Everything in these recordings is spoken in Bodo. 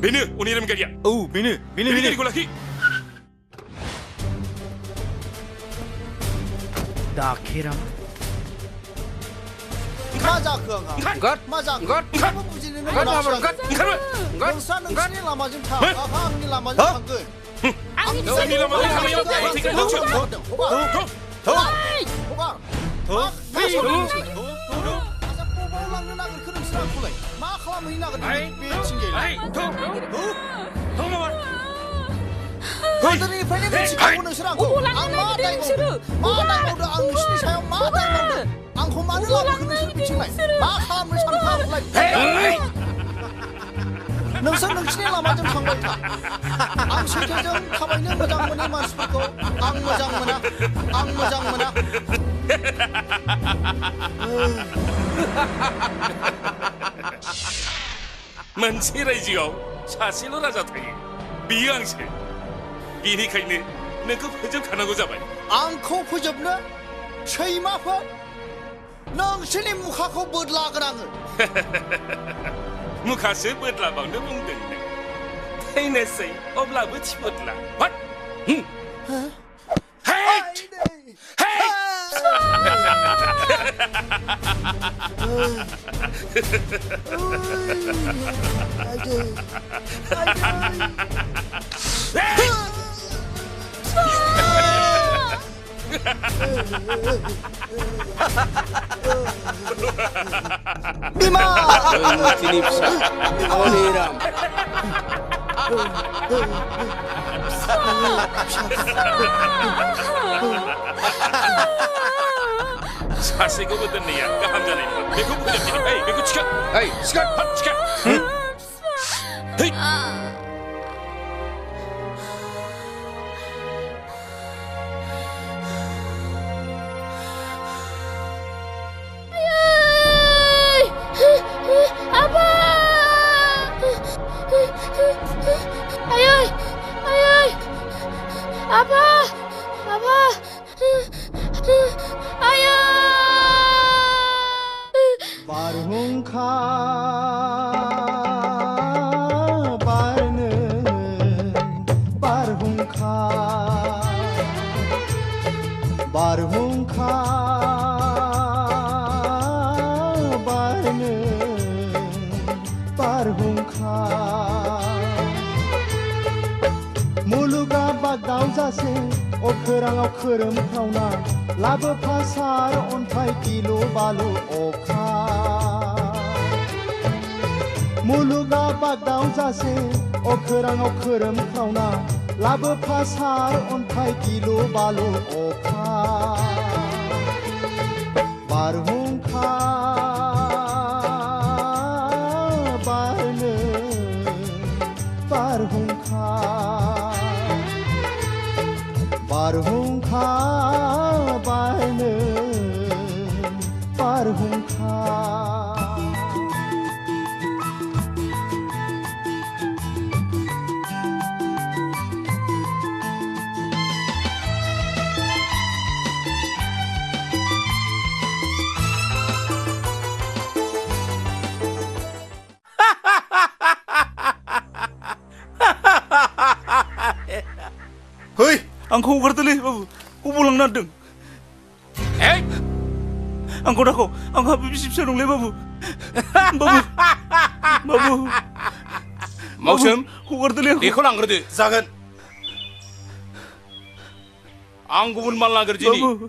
बेनो अनिराम गारिया औ बेनो गारिखौ लाखि दाखेराम मा जाखो आंहा गद मा जाखो गद जेबो बुजिनोनो गद मोनाखिसै गद ओंखारबो गद नोंस्रा नोंसिनि लामाजों थां आंहा आंनि लामाजों थांगोन गावनि लामाजों थांनायाव आथिंखौ हगार लांनो नागिरखो नोंसोर आंखौलाय मा खालामहैनो नागिरदों बे थिंजायलाय गोदोनिफ्रायनो मिथिखागौ नोंसोर आंखौ आं मा दाय मावदों आं नोंसिनि सायाव मा दाय मावदों आंखौ मानो लाबोखो नोंसोर बिथिंलाय मा खालामनो सानखो आंखौलाय नोंसोर नोंसिनि लामाजों थांबाय था आं सैथोजों थाबायनो मोजां मोनै मानसिफोरखौ आं मोजां मोना मोनसे रायजोआव सासेल' राजा थायो बियो आंसो बेनिखायनो नोंखौ फोजोबखानांगौ जाबाय आंखौ फोजोबनो सैमाफोर नोंसोरनि मुखाखौ बोदलागोन आङो मुखासो बोदलाबावनो बुंदों नों थैनोसै अब्लाबो थिबोदला बिमा Sini bisa. Oniram. सासेखौबो दोननाया गाहाम जानाय नङा बेखौ फोजोबदिनि बेखौ थिखा Sikat. थिखा बारहुंखा बारनो बारहुंखा बारहुंखा बारनो बारहुंखा मुलुगा बागदाव जासे अखोराङाव खोरोमख्रावना लाबोफा सार अन्थाइ गिलु बालु अखा मुलुगा बागदाव जासे अखोराङाव खोरोमख्रावना लाबोफा सार अन्थाइ गिलु बालु अखा बारहुंखा बारनो बारहुंखा बारहुंखा बारनो बारहुंखा Hei, आंखौ हगारदोलै बाबु अबाव लांनो नागिरदों आंखौ दाखौ आंहा बिसि फिसा दंलै बाबु बाबु Mausum, हगारदोलै आंखौ बेखौ लांग्रोदो. जागोन आं गुबुन माल नागिरदिनि. बाबु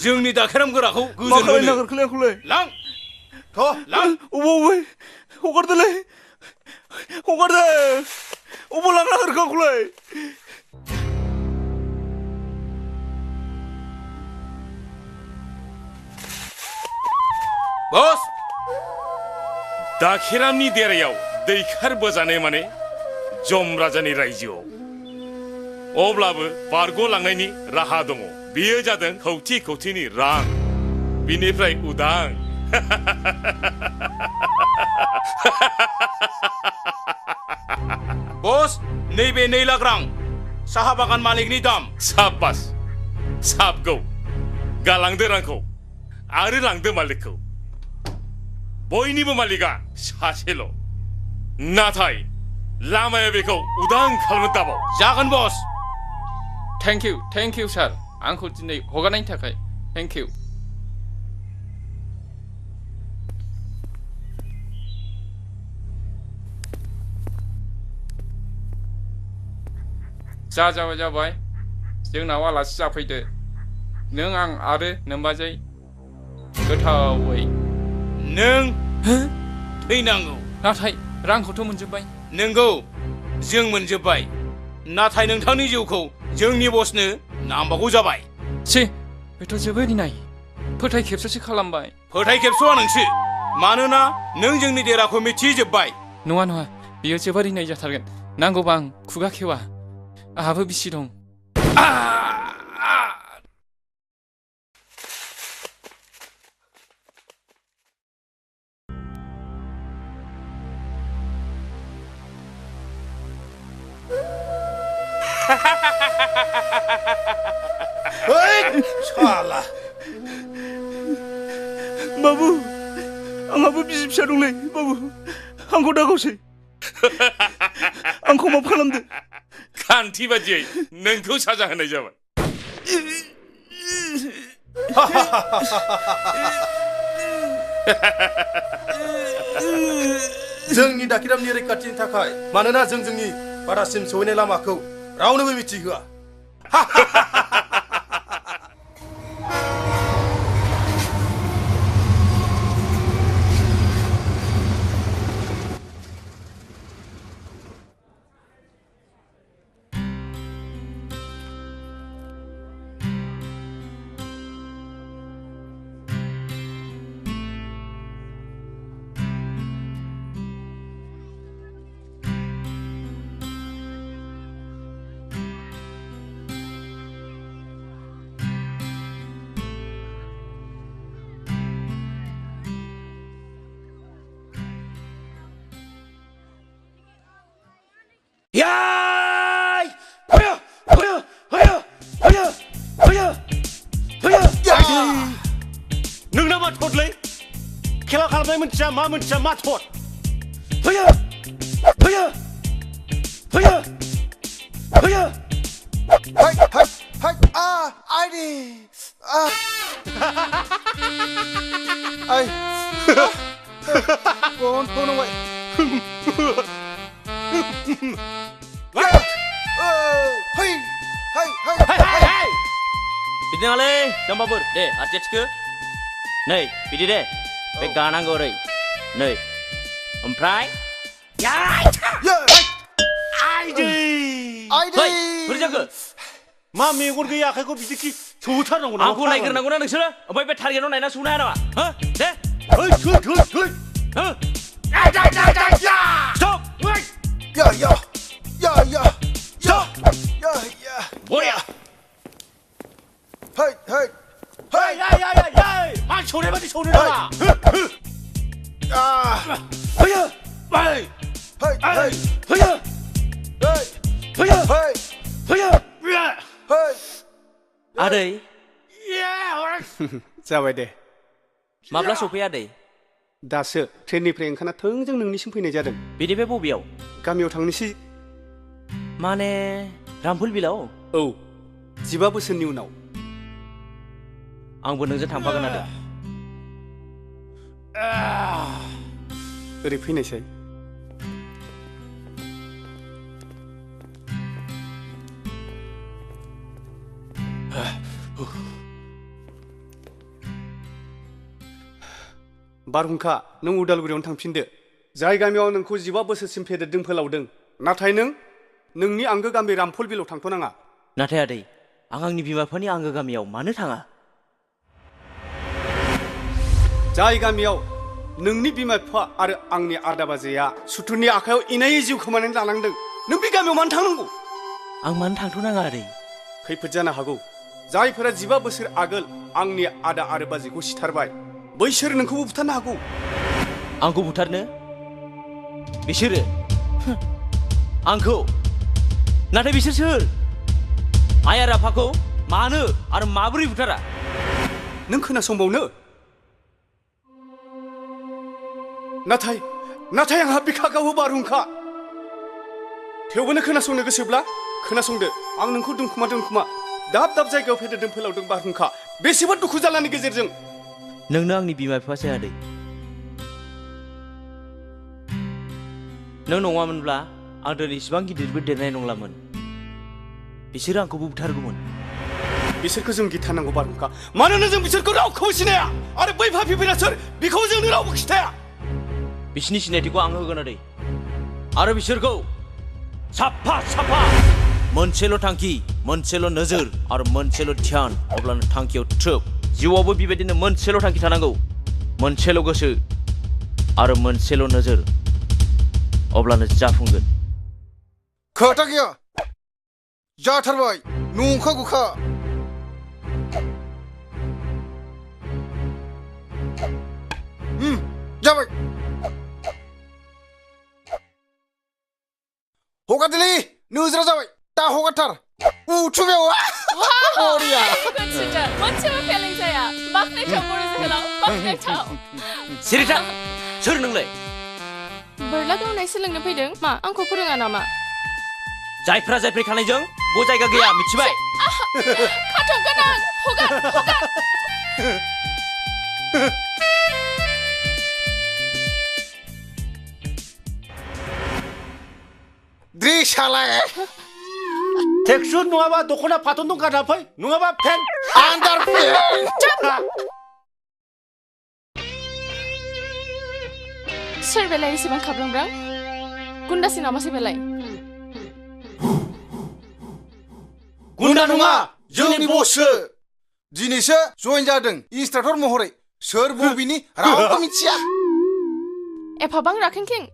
जोंनि दाखेराम गोराखौ मा गोजोन खालामनो होनो. नागिरखोलै आंखौलाय लां. लां. अबाव हगारदोलै हगारदो अबाव लांनो नागिरखो आंखौलाय Bos. दाखेरामनि देरायाव दैखार बोजानाय माने जम राजानि रायजोआव अब्लाबो बारग'लांनायनि राहा दङ बेयो जादों खौथि खौथिनि रां बिनिफ्राय उदां Bos, नैबे 2 लाख रां साहा बागान मालिकनि दाम. साबास साबगौ गालांदो रांखौ आरो लांदो मालिकखौ बयनिबो मालिकआ सासेल' नाथाय लामाया बेखौ उदां खालामनो दाबाव जागोन बस थेंक इउ सार आंखौ दिनै हगारनायनि थाखाय थेंक इउ जाबाय जोंनाव आलासि जाफैदो नों आं आरो नोमबाजै गोथावै नों थैनांगौ नाथाय रांखौथ' मोनजोब्बाय नोंगौ जों मोनजोब्बाय नाथाय नोंथांनि जिउखौ जोंनि बसनो नांबागौ जाबाय छे बेथ' जोबोद इनाय फोथाय खेबसेसो खालामबाय फोथाय खेबस'आ नोंसो मानोना नों जोंनि देराखौ मिथिजोब्बाय नङा बेयो जोबोर इनाय जाथारगोन नांगौबा आं खुगा खेवा आहाबो बिसि दं साला बाबु आंहाबो बिसि फिसा दंलै बाबु आंखौ दागावसै आंखौ माफ खालामदो खान्थि बादियै नोंखौ साजा होनाय जाबाय जोंनि दाखिरामनि रैखाथिनि थाखाय मानोना जों जोंनि बारासिम सहैनाय लामाखौ रावनोबो मिथिहोआ याय होयो होयो होयो होयो होयो होयो नोंना मा थदलै खेला खालामनाय मोनथिया मा थद होयो होयो होयो होयो हाय हाय हाय आइडी आइ कौन भाई बिदि नङालै जाम्बाफोर दे आर्टिस्टखौ नै बिदि दे बे गानांगौ ओरै नै ओमफ्राय बोरै जाखो मा मेगन गैया आखाइखौ बिदिखि सौथारनांगौ नामा आंखौ नायग्रोनांगौना नोंसोरो ओमफ्राय बे टारगेटआव नायना सौनो हाया नामा हो दे स्टप बरिया मा सौनाय बादि सौनो नामा आदै जाबाय दे माब्ला सफैया आदै दासो ट्रेननिफ्राय ओंखारना थोंजों नोंनिसिम फैनाय जादों बिनिफ्राय बबेयाव गामियाव थांनोसै माने रामफुल बिलाव औ 15 बोसोरनि उनाव आंबो नोंजों थांफागोन आदै ओरै फैनायसै बारहुंखा नों उदालगुरियावनो थांफिनदो जाय गामियाव नोंखौ 15 बोसोरसिम फेदेरदों फोलावदों नाथाय नों नोंनि आंगो गामि रामफल बिलाव थांथ'नाङा नाथाय आदै आं आंनि बिमा बिफानि आंगो गामियाव मानो थाङा जाय गामियाव नोंनि बिमा बिफा आरो आंनि आदा बाजैया सुथुरनि आखायाव इनायै जिउ खोमानानै लानांदों नों बे गामियाव मानो थांनांगौ आं मानो थांथ'नाङा आदै खैफोद जानो हागौ जायफोरा 15 बोसोर आगोल आंनि आदा आरो बाजैखौ सिथारबाय बैसोर नोंखौबो बुथारनो हागौ आंखौ बुथारनो बिसोरो आंखौ नाथाय बिसोर सोर आइ आरो आफाखौ मानो आरो माबोरै बुथारा नों खोनासंबावनो नाथाय आंहा बिखा गावो बारहुंखा थेवबो नों खोनासंनो गोसोब्ला खोनासंदो आं नोंखौ दोनखुमा दाब दाब जायगायाव फेदेरदों फोलावदों बारहुंखा बेसेबा दुखु जालानि गेजेरजों नोंनो आंनि बिमा बिफा जायादै नों नङामोनब्ला आं दिनै इसिबां गिदिरबो देरनाय नंलामोन बिसोरो आंखौबो बुथारगौमोन बिसोरखौ जों गिथारनांगौ बारहुंखा मानोना जों बिसोरखौ रावखौबो सिनाया आरो बै फाफिफोरा सोर बेखौ जोंनो रावबो खिथाया बिसिनि सिनायथिखौ आं होगोन आदै आरो बिसोरखौ साफा साफा मोनसेल' थांखि मोनसेल' नोजोर आरो मोनसेल' ध्यान अब्लानो थांखियाव थ्रोब जिउआवबो बेबायदिनो मोनसेल' थांखि थानांगौ मोनसेल' गोसो आरो मोनसेल' नोजोर अब्लानो जाफुंगोन खोथा गैया जाथारबाय नंखागौखा जाबाय हगारदिलै नोजोरा जाबाय दा हगारथार उथुमायाव बरिया मोनसेबो फेलें जाया बाख्नायथाव बर' जोहोलाव बाख्नायथाव सिरिथा सोर नोंलाय बोरला गावनाय सोलोंनो फैदों मा आंखौ फोरोङा नामा जायफ्रा खानायजों बो जायगा गैया मिथिबाय खाथ'गोन आं हगार द्रिसालाय टेक्सुन नङाबा दख'ना फाथन दं गानना फै नङाबा फेन आन्दार सोर बेलाय एसेबां खाब्रांब्रां गुन्दासि नामासै बेलाय गुन्दा नङा जोंनि बससो दिनैसो जइन जादों इन्सट्राक्टर महरै सोर बबेनि रावबो मिथिया एफाबां राखेंखें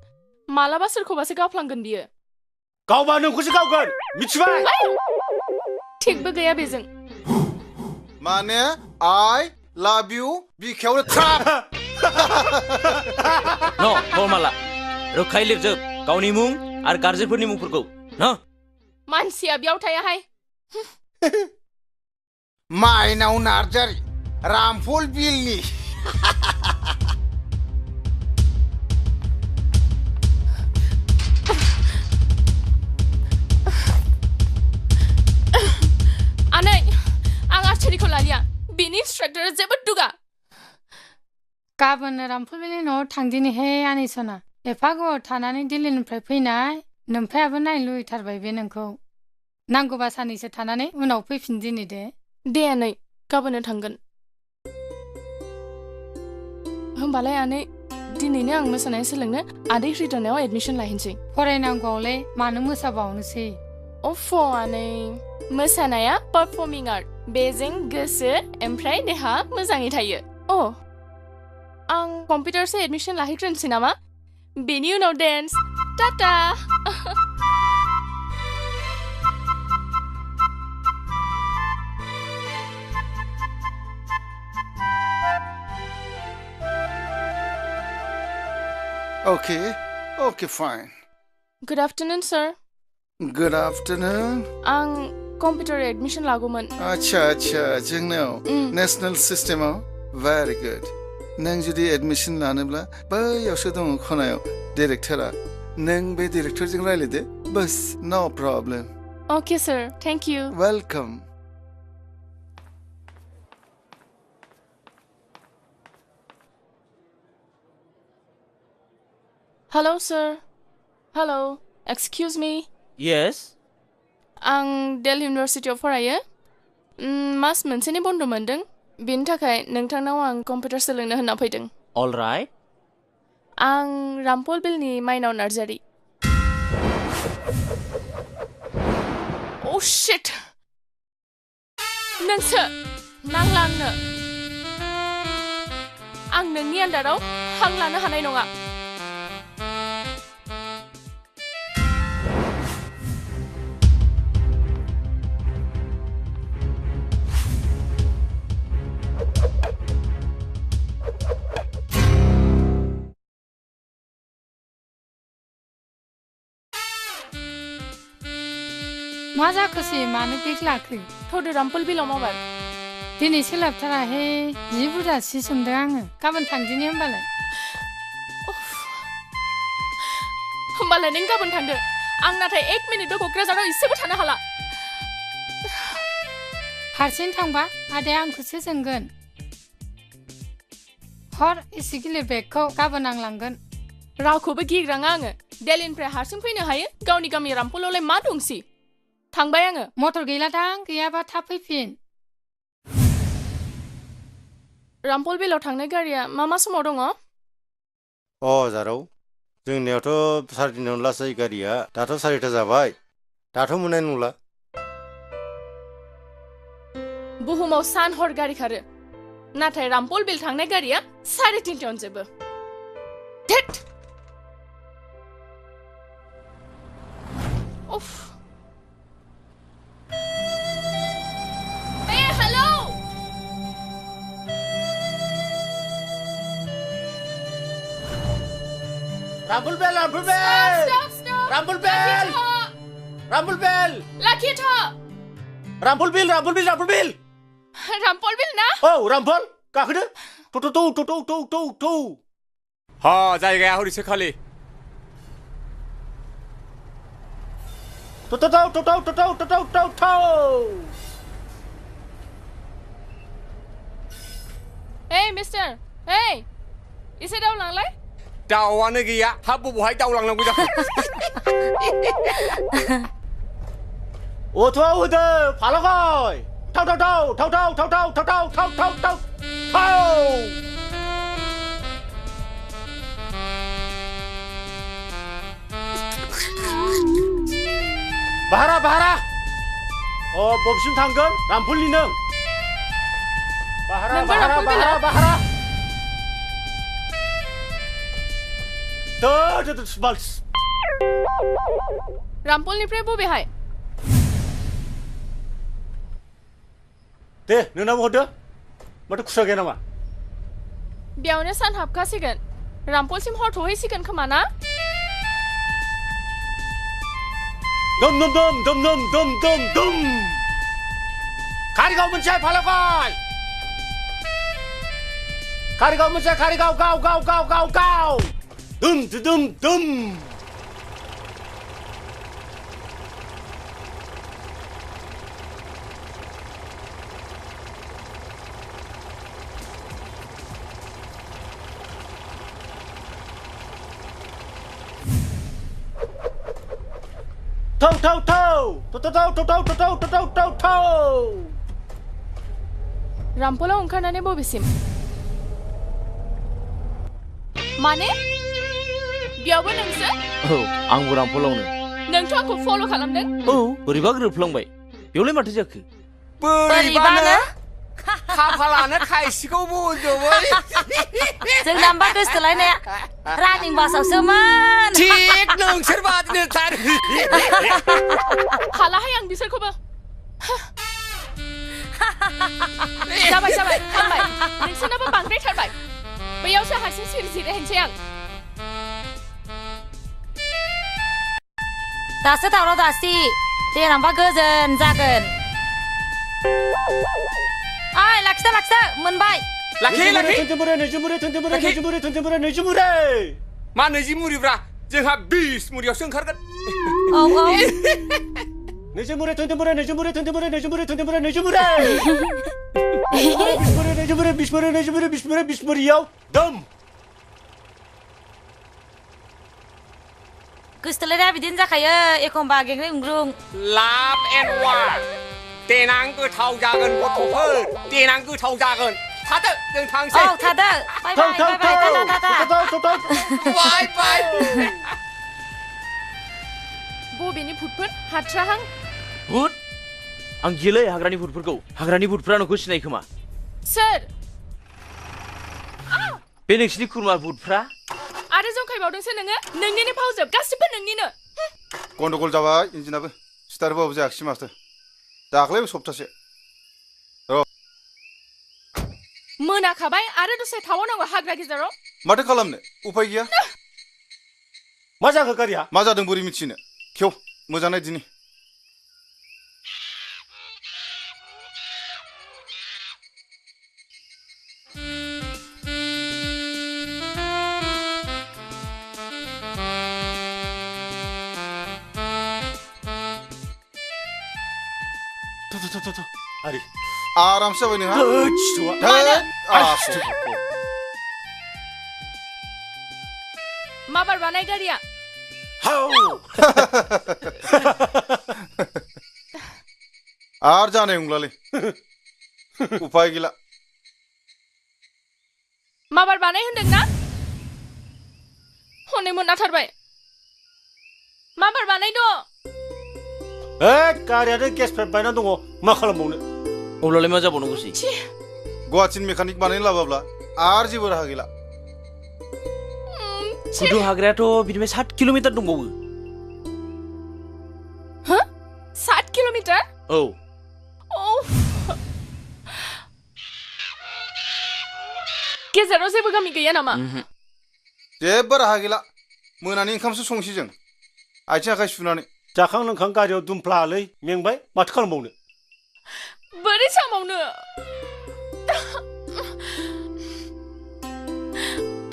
मालाबा सोरखौबासो गावफ्लांगोन बियो गावबा नोंखौसो गावगोन मिथिबाय थिगबो गैया बेजों माने आइ लाभ इउ बिखायावनो ट्राप नर्माला रोखायै लिरजोब गावनि मुं आरो गार्जेनफोरनि मुंफोरखौ न मानसिया बेयाव थायाहाय माइनाव नार्जारि रामफल बिलनि आनै आं आर्चारिखौ लालिया बिनि इन्सट्राक्टरा जोबोद दुगा गाबोन रामफलबिलनि न'आव थांदिनिहाय आनैसना एफा गोबाव थानानै दिल्लीनिफ्राय फैनाय नोमफ्रायाबो नायनो लुबैथारबाय बे नोंखौ नांगौबा सानैसो थानानै उनाव फैफिनदिनि दे आनै गाबोननो थांगोन होमबालाय आनै दिनैनो आं मोसानाय सोलोंनो आदै हृदनायाव एडमिसन लाहैनोसै फरायनांगौआवलाय मानो मोसाबावनोसै अफ आनै मोसानाया पारफर्मिं आर्ट बेजों गोसो ओमफ्राय देहा मोजाङै थायो आं कम्पिउटारसो एडमिसन लाहैग्रोनोसै नामा बेनि उनाव डेन्स टाटा Okay, fine. Good afternoon, sir. Good afternoon. आं कम्पिउटार एडमिसन लागौमोन अच्छा जोंनाव नेशनल सिस्टेमाव very good. नों जुदि एडमिसन लानोब्ला बैयावसो दङ खनायाव डिरेक्टरा नों बे डिरेक्टरजों रायलायदो बस नो problem Okay, sir. Thank you. Welcome Hello, sir. Hello. Excuse me. Yes. आं दिल्ली इउनिभार्सिटियाव फरायो मास मोनसेनि बन्द मोनदों बेनि थाखाय नोंथांनाव आं कम्पिउटार सोलोंनो होनना फैदों All right. आं रामफल बिलनि माइनाव नार्जारि Oh shit! नोंसो नांला आंनो आं नोंनि आन्दाराव हां लानो हानाय नङा मा जाखोसै मानो बेग लाखो थौदो रामफल बिलाव माबार दिनै सोलाबथाराहाय जि बुरजा सि सोमदों आङो गाबोन थांदिनि होमबालाय होमबालाय नों गाबोन थांदो आं नाथाय 1 मिनिटबो क'क्राझाराव इसेबो थानो हाला हारसिं थांबा आदाया आंखौसो जोंगोन हर एसे गिलिर बेगखौ गाबोन आं लांगोन रावखौबो गिग्राङा आङो दिल्लीनिफ्राय हारसिं फैनो हायो गावनि गामि रामफलावलाय मा दंसि थांबाय आङो मटर गैलादां गैयाबा थाब फैफिन रामफल बिलाव थांनाय गारिया मा समाव दङ जारौ जोंनियावथ' 3:30 लासै गारिया दाथ' 4टा जाबाय दाथ' मोननाय नंला बुहुमाव सान हर गारि खारो नाथाय रामफल बिल थांनाय गारिया 3:30 जोबो टेट उफ हेलो रामफल बेल लाखिथ रामफल बिल ना औ रामफल गाखोदो थौ हा जायगाया हरिसो खालि थौ मिस्टार इसे दावलांलाय दाउआनो गैया हा बबेहाय दाउलांनांगौ जाखो अथ' होदो फालगाय थाव भारा बबेसिम थांगोन रामफलनि नों भारा रामफलनिफ्राय बबेहाय दे नोंनाबो हरदो माथो खुस्रा गैया नामा बेयावनो सान हाबखासिगोन रामफलसिम हर थहैसिगोन खोमा ना दम कारिगाव मोनसे फालगाय कारिगाव मोनसे कारिगाव गाव दुम थौ रामफलाव ओंखारनानै बबेसिम माने बेयावबो नोंसो आंबो रामफलावनो नोंथ' आंखौ फल' खालामदों बोरैबा गोरोबफ्लांबाय बेयावलाय माथो जाखो बोरैबानो खाफालानो खायसेखौ बुंजोबै जोंनाबा गोसोथोलायनाया रानिं बासावसोमोन थिग नोंसोर बादिनो थार हालाहाय आं बिसोरखौबो जाबाय हामबाय नोंसोरनाबो बांद्रायथारबाय बैयावसो हारसिं सिरि जिरायहैनोसै आं दासो दावराव दासि देनांबा गोजोन जागोन लाखिथा मोनबाय लाखि मा 20 मुरिब्रा जोंहा 20 मुरियावसो ओंखारगोन गोसोथोलायनाया बिदिनो जाखायो एखमबा गेंग्रे गुंग्रुं लाभ एन्ड वार देनां गोथाव जागोन गथ'फोर देनां गोथाव जागोन थादो जों थांसै थादो बाय बबेनि भुटफोर हाथ्राहां भुट आं गियोलै हाग्रानि भुटफोरखौ हाग्रानि भुटफोरा नोंखौ सिनायो खोमा सोर बे नोंसिनि खुरमा भुटफ्रा आरो जंखायबावदोंसो नोङो नोंनिनो फावजोब गासिबो नोंनिनो गन्डगल जाबाय इन्जिनाबो स्टारबाबो जायाखिसै माथो दाख्लैबो सप्तासे मोनाखाबाय आरो दसे थाबावनांगौ हाग्रा गेजेराव माथो खालामनो उपाय गैया मा जाखो गारिया मा जादों बोरै मिथिनो खेव मोजाङै दिनि आरि आरामसे जाबाय नोंहा खिथ'आ माबार बानाय गारिया आर जानाय नंलालै उपाय गैला माबार बानाय होनदों ना हनै मोनाथारबाय माबार बानाय द' गारियानो गेस पाइप बायना दङ मा खालामबावनो अब्लालाय मा जाबावनांगौसै गुवाहाटिनि मेकानिक बानायनो लाबोब्ला आर जेबो राहा गैला गुदु हाग्रायाथ' बिनिफ्राय 7 किल'मिटार दंबावो 7 किल'मिटार औ गेजेराव जेबो गामि गैया नामा जेबो राहा गैला मोनानि ओंखामसो संसै जों आथिं आखाइ सुनानै जाखां लोंखां गारियाव दुमफ्लालै मेंबाय माथो खालामबावनो बोरै सामावनो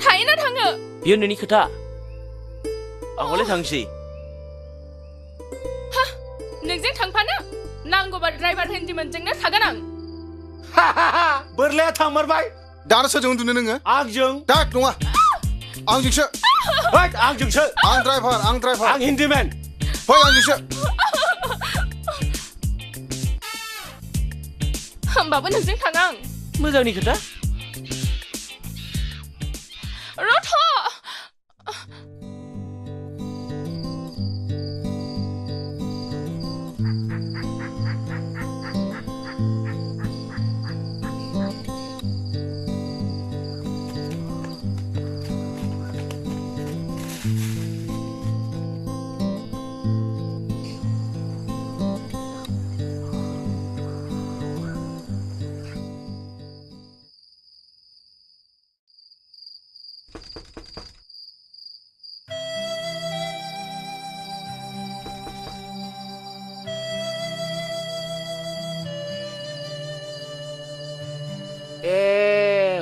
थायोना थाङो बियो नोंनि खोथा आंलाय थांसै नोंजों थांफानो नांगौबा ड्राइभार हेन्डिमेनजोंनो थागोन आं बोरलाया थांमारबाय दानो सोरजों उन्दुनो नोङो आंजों दाक नङा आंजोंसो आंजोंसो आं ड्राइभार आं हिन्दिमेन फै आंजोंसो होमबाबो नोंजों थाङा आं मोजांनि खोथा रथ'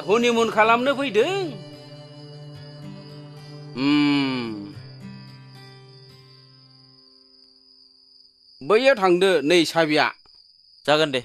हनिमुन खालामनो फैदों बैयाव थांदो नै साबिया जागोन दे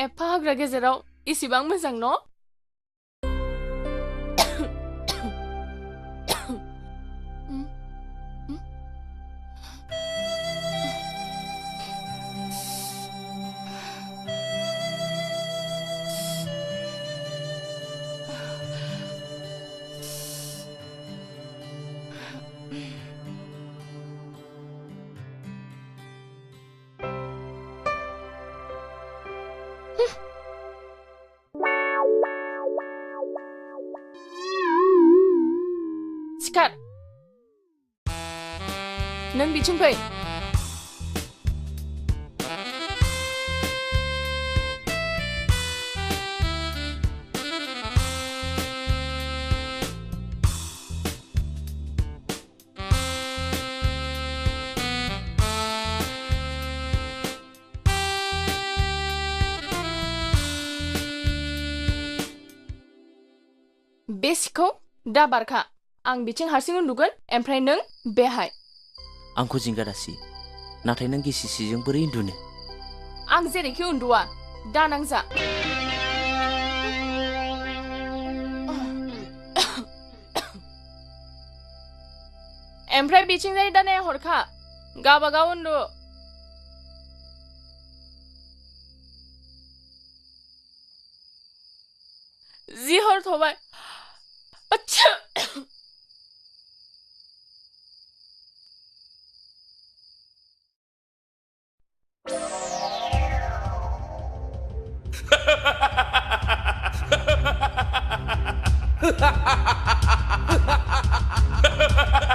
एफा हाग्रा गेजेराव इसिबां मोजां न' सिखार नों बिथिं फै बे सिखौ दा बारखा आं बिथिं हारसिं उन्दुगोन ओमफ्राय नों बेहाय आंखौ जिंगा दासि नाथाय नों गिसि सिजों बोरै उन्दुनो आं जेरैखि उन्दुआ दा नांजा ओमफ्राय बिथिंजाय दा नायहरखा गावबागाव उन्दु जि हर थबाय अच्छा Ha ha ha ha ha!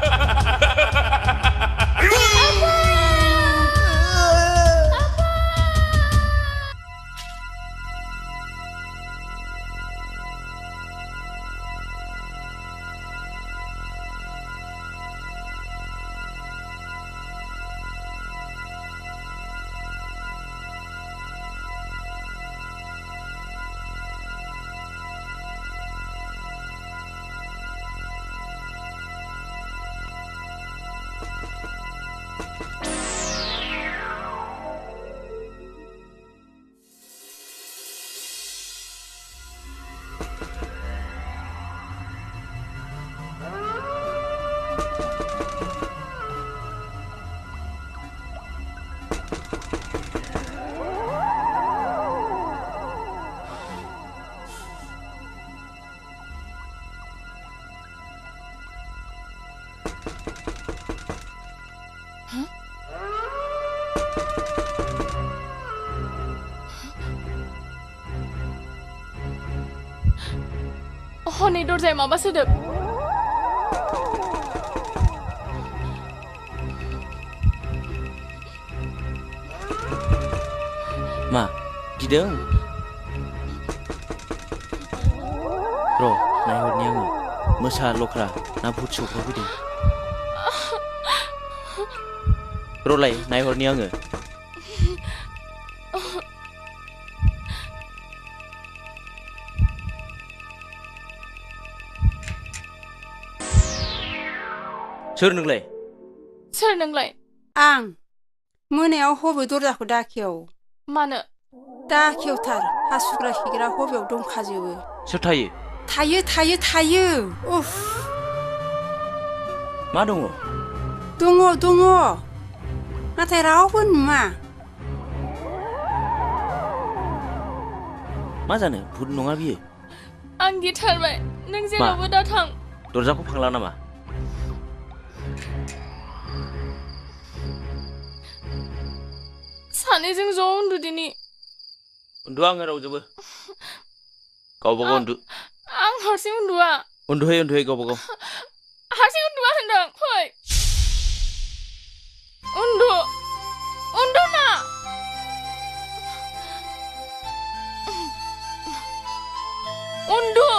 हनै दरजाया माबा सोदोब मा गिदों र' नायहरनि आङो मोसा लख्रा ना भुत सौफा फैदों र'लाय नायहरनि आङो सोर नोंलाय सोर नोंलाय आं मोनायाव हबे दरजाखौ दाखेव मानो दाखेवथार हासुग्रा खिग्रा हबेयाव दंखाजोबो सोर थायो थायो उफ मा दङ दङ नाथाय रावबो नुवा मा जानो भुत नङा बियो आं गिथारबाय नों जेरावबो दा थां दरजाखौ फांला नामा सानैजों ज' उन्दुदिनि उन्दुआ आङो रावजोंबो गावबागाव उन्दु आं हारसिं उन्दुआ उन्दुहै गावबागाव हारसिं उन्दुआ होनदों फै उन्दु ना उन्दु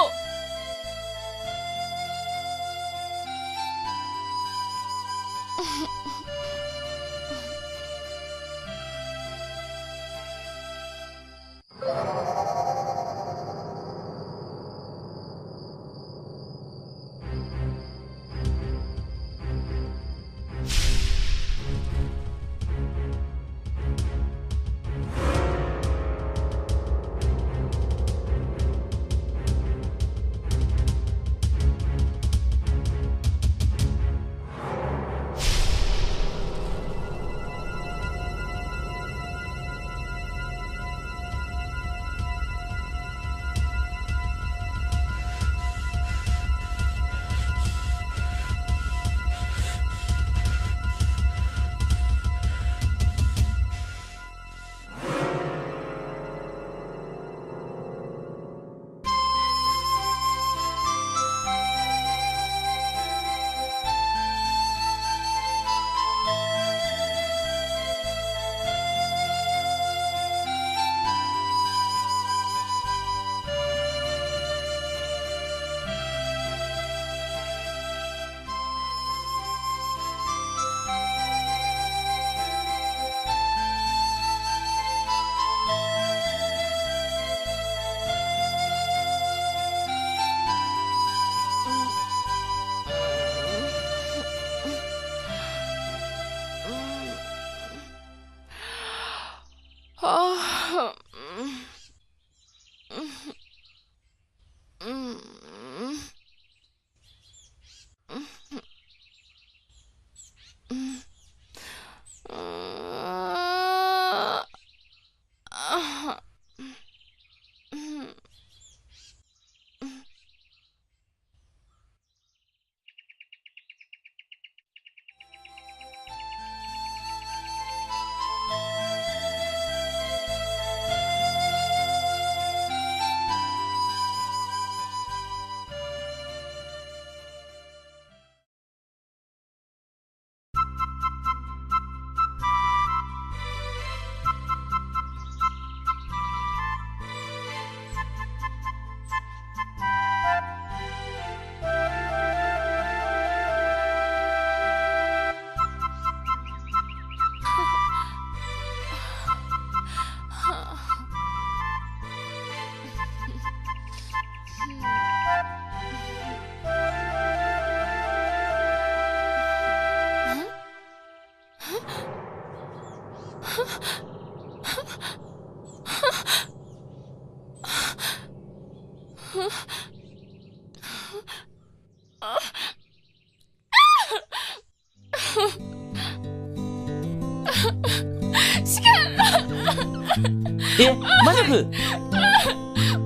मा जाखो?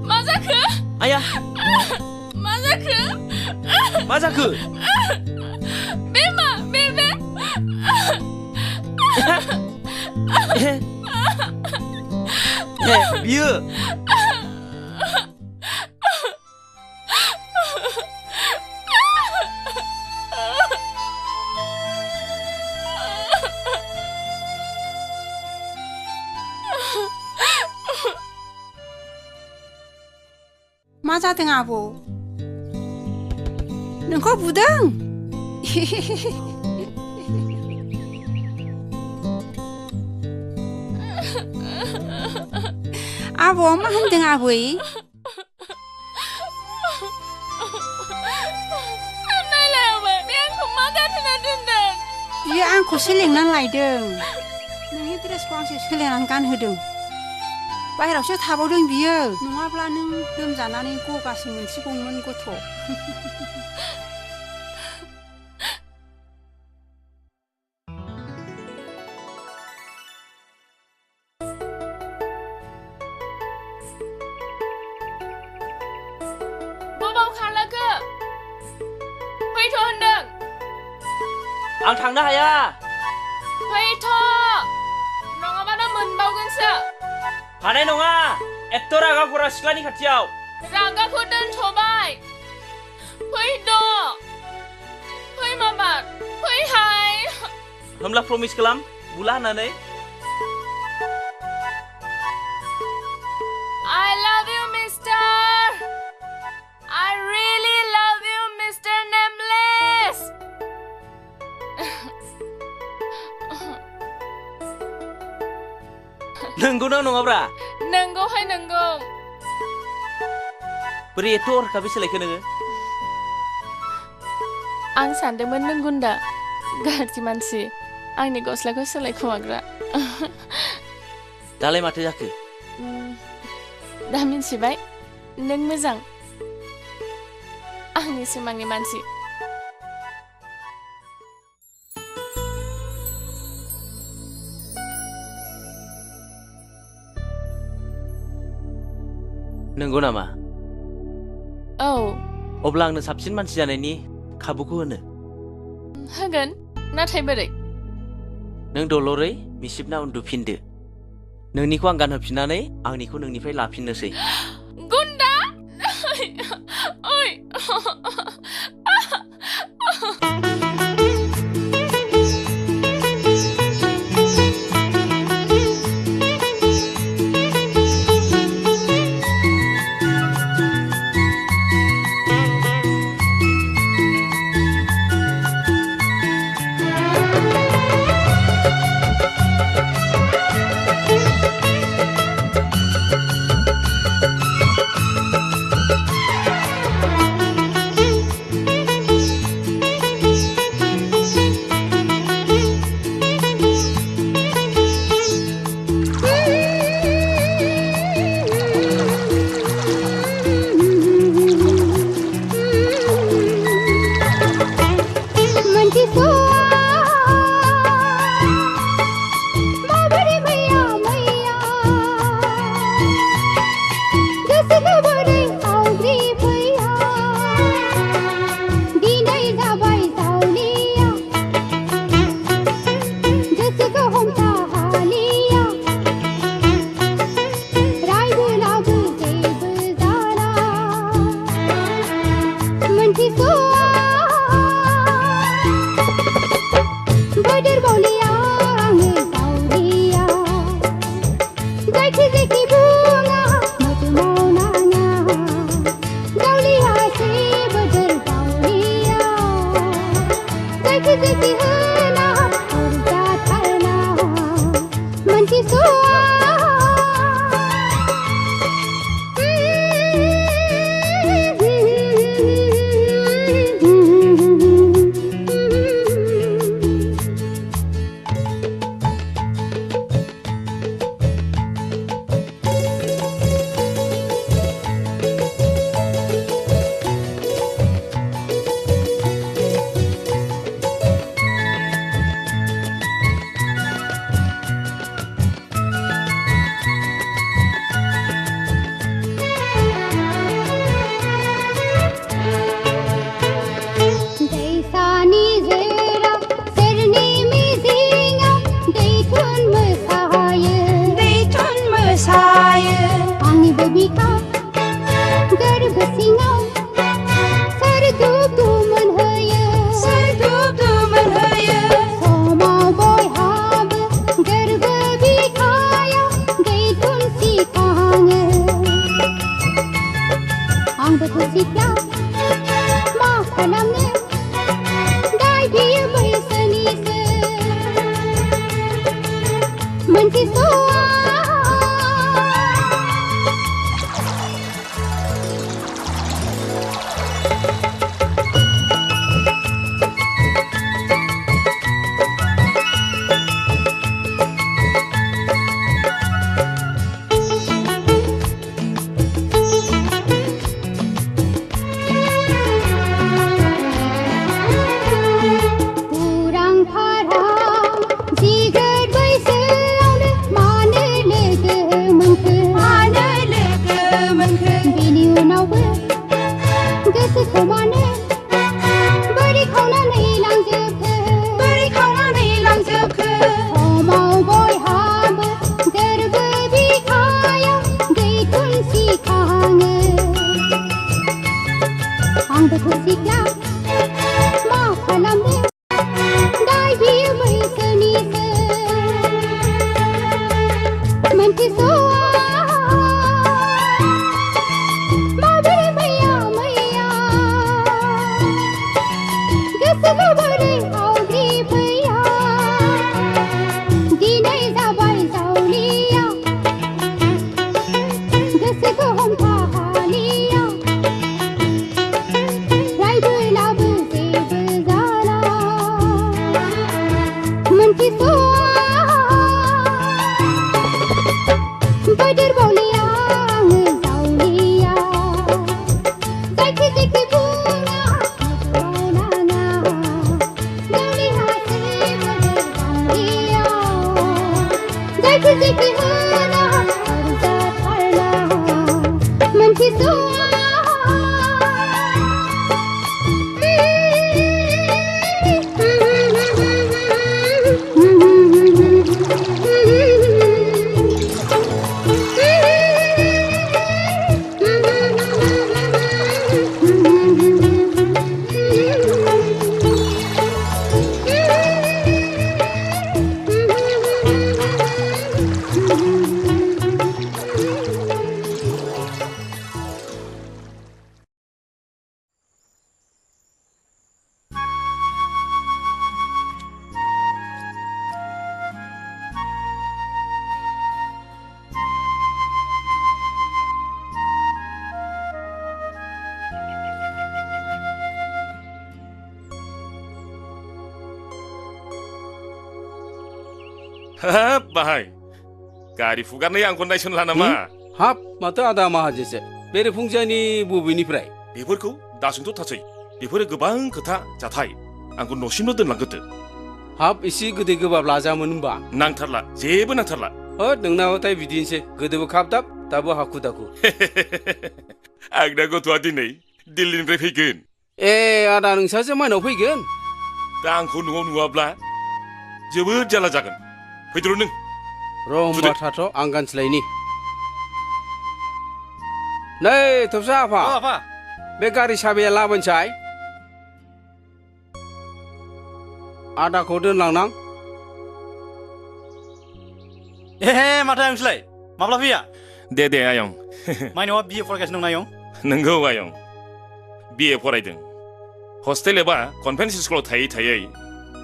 मा जाखो? आया मा जाखो? मा जाखो? बे मा? बे बियो मा जादों आबौ नोंखौ बुदों आबौआ मा होनदों आबै बियो आंखौ सोलेंनानै लायदों नोंनि ड्रेसखौ आंसो सोलायनानै गानहोदों बाहेरावसो थाबावदों बियो नङाब्ला नों लोमजानानै गगासो मोनसिगौमोन गथ' बबाव खारलाखो फैथ' होनदों आं थांनो हाया फैथ' नङाबानो मोनबावगोनसो हानाय नङा एत्त रागा खरा सिख्लानि खाथियाव रागाखौ दोनथ'बाय फैद' फै माबा फैहाय होमब्ला प्रमिस खालाम बुला होननानै I love you mister I really love you Mr. Nameless नंगौना नङाब्रा नंगौहाय नंगौ बोरै एथ' हरखाबै सोलायखो नोङो आं सानदोंमोन नों गुन्दा गाज्रि मानसि आंनि गस्लाखौ सोलायखुमाग्रा दालाय माथो जाखो दा मिन्थिबाय नों मोजां आंनि सिमांनि मानसि नंगौ नामा औ अब्ला आंनो साबसिन मानसि जानायनि खाबुखौ होनो होगोन नाथाय बोरै नों दलरै मिसिबना उन्दुफिनदो नोंनिखौ आं गानहोफिननानै आंनिखौ नोंनिफ्राय लाफिननोसै गुन्दा ओइ हाब बाहाय गारि फुगारनाय आंखौ नायसनला नामा हाब माथो आदा माहाजोसो बेरेफुंजानि बबेनिफ्राय बेफोरखौ दासोंथ' थासै बेफोरो गोबां खोथा जाथाय आंखौ न'सिमल' दोनलांगोरदो हाब एसे गोदै गोबाब लाजामोन होनबा नांथारला जेबो नांथारला नोंनावथाय बिदिनोसै गोदोबो खाबदाब दाबो हाखु दाखु आंना गथ'आ दिनै दिल्लीनिफ्राय फैगोन ए आदा नोंसासो माइनाव फैगोन दा आंखौ न'आव नुवाब्ला जोबोद जारला जागोन फैदर' नों र' होमबा थाथ' आं गानस्लायनि नै थबसा आफा बे गारि साबिया लाबोनसाय आदाखौ दोनलांनां माथो आयंसोलाय माब्ला फैया दे आयं माइनावा बिए फरायगासिनो दं आयं नंगौ आयं बिए फरायदों हस्टेल एबा कनभेन्ट स्कुलाव थायै थायै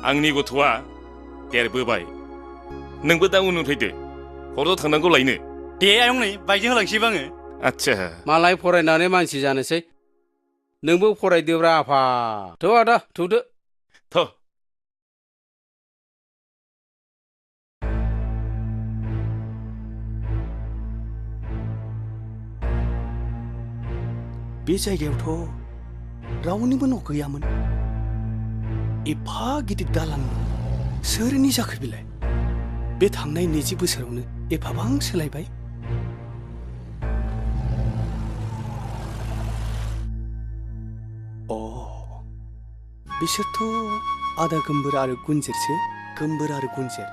आंनि गथ'आ देरबोबाय नोंबो दा उन फैदो हराव थांनांगौ लायनो दे आयं नै बाइकजों होलांसैबो आङो आच्छा मालाय फरायनानै मानसि जानोसै नोंबो फरायदोब्रा आफा थ' आदा थौदो थ' बे जायगायावथ' रावनिबो न' गैयामोन एफा गिदिर दालान सोरनि जाखो बेलाय बे थांनाय 20 बोसोरावनो एफाबां सोलायबाय बिसोरथ' आदा गोमबोर आरो गुनजेरसो गोमबोर आरो गुनजेर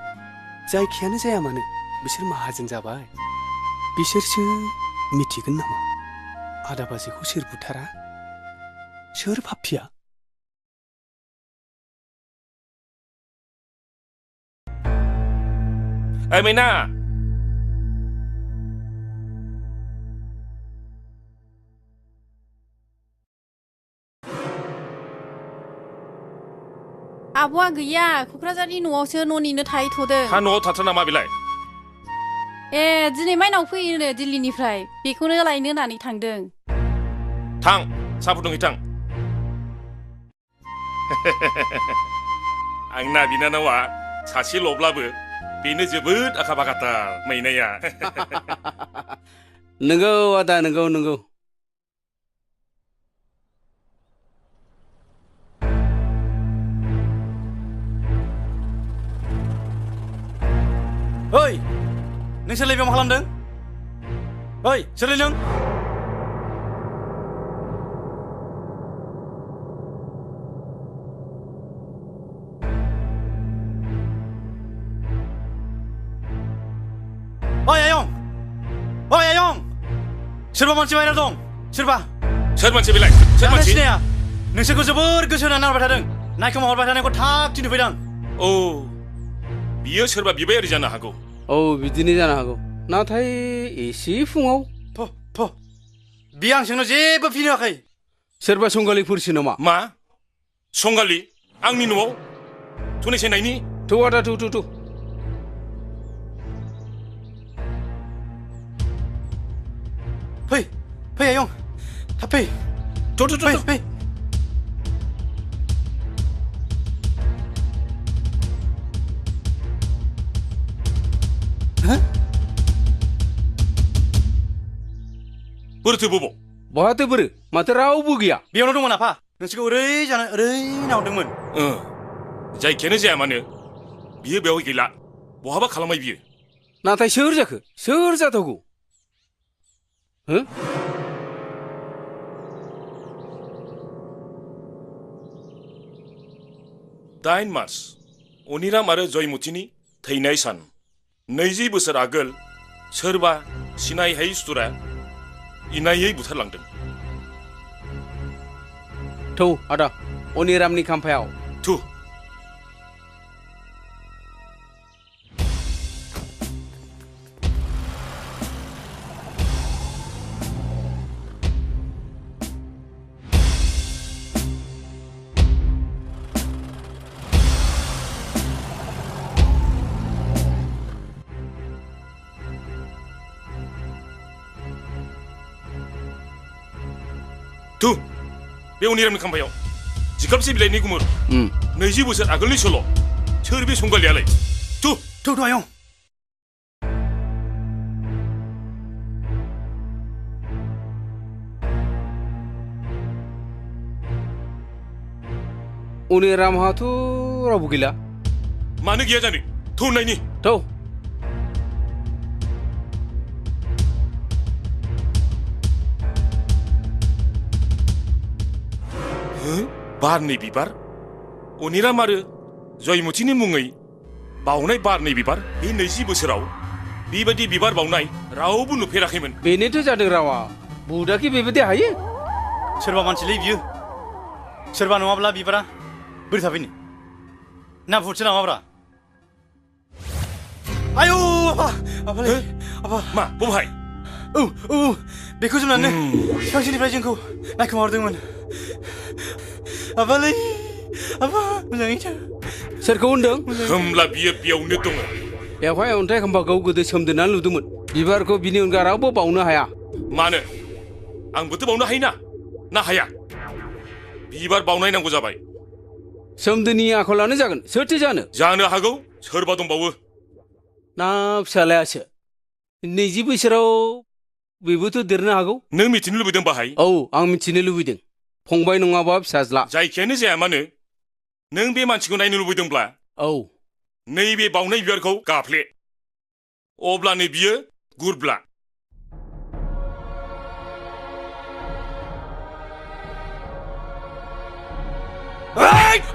जायखियानो जाया मानो बिसोर माहाजोन जाबाय बिसोरसो मिथिगोन नामा आदा बाजैखौ सोर बुथारा सोर पापिया ओइ मैना आब'आ गैया क'क्राझारनि न'आवसो न'निनो थाहैथ'दों हा न'आव थाथार नामा बेलाय ए दिनै माइनाव फैयोनो दिल्लीनिफ्राय बेखौनो लायनो होननानै थांदों थां साहा फुदुंहैथां आंना बिनानावा सासेल'ब्लाबो बेनो जोबोद आखा फाखाथार मैनाया नंगौ आदा नंगौ ओइ नोंसोरलाय बेयाव मा खालामदों ओइ सोरलाय नों ओइ आयं सोरबा मानसि बाहेरायाव दं सोर मानसि बेलाय सोर मानसि सिनाया नोंसोरखौ जोबोर गोसो होनानै नारबाय थादों नायखोमाहरबाय थानायखौ थाब थिनो फैदों औ बियो सोरबा बिबायारि जानो हागौ औ बिदिनो जानो हागौ नाथाय एसे फुङाव बियो आंजोंनो जेबो फिनो होआखै सोरबा संगालिफोरसो नामा मा संगालि आंनि न'आव थुनैसै नायनि थ' आदा थ' फै आयं थाब फै फै बोरैथो बबाव बहाथो बोरो माथो रावबो गैया बेयावनो दंमोन आफा नोंसोरखौ ओरै नाहरदोंमोन जायखियानो जाया मानो बियो बेयाव गैला बहाबा खालामबाय बियो नाथाय सोर जाखो सोर जाथावगौ 9 मार्च अनिराम आरो जयमतिनि थैनाय सान 20 बोसोर आगोल सोरबा सिनायहायै सुथुरा इनायै बुथारलांदों थौ आदा अनिरामनि खाम्फायाव थु थु बे अनिरामनि खाम्फायाव जिगाबसे बिलाइनि गुमुर 20 बोसोर आगोलनि सल' सोर बे संगालियालाय थु थौ आयं अनिरामहाथ' रावबो गैला मानो गैया जानो थौ नायनि थौ बारनै बिबार अनिराम आरो जयमतिनि मुङै बावनाय बारनै बिबार बे 20 बोसोराव बेबायदि बिबार बावनाय रावबो नुफेराखैमोन बेनोथ' जादों रावा बुदाखि बेबायदि हायो सोरबा मानसिलै बियो सोरबा नङाब्ला बिबारा बोरै थाफैनो ना भुटसो नामाब्रा आयौ आफालै आफा मा बबेहाय औ बेखौ जोमनानै बिफांसेनिफ्राय जोंखौ नायखोमाहरदोंमोन आफालै आफा मोजाङै था सोरखौ होनदों होमब्ला बियो बेयावनो दङ बेवहाय अन्थाइ खाम्फाखौ गोदो सोमदेरनानै लुदोंमोन बिबारखौ बिनि अनगा रावबो बावनो हाया मानो आंबोथ' बावनो हायोना ना हाया बिबार बावनाय नांगौ जाबाय सोमदोनि आखलानो जागोन सोरथो जानो हागौ सोरबा दंबावो ना फिसालायासो 20 बोसोराव बेबोथ' देरनो हागौ नों मिथिनो लुबैदों बाहाय औ आं मिथिनो लुबैदों फंबाय नङाबा फिसाज्ला जायखियानो जाया मानो नों बे मानसिखौ नायनो लुबैदोंब्ला औ नैबे बावनाय बिबारखौ गाफ्ले अब्लानो बियो गुरब्ला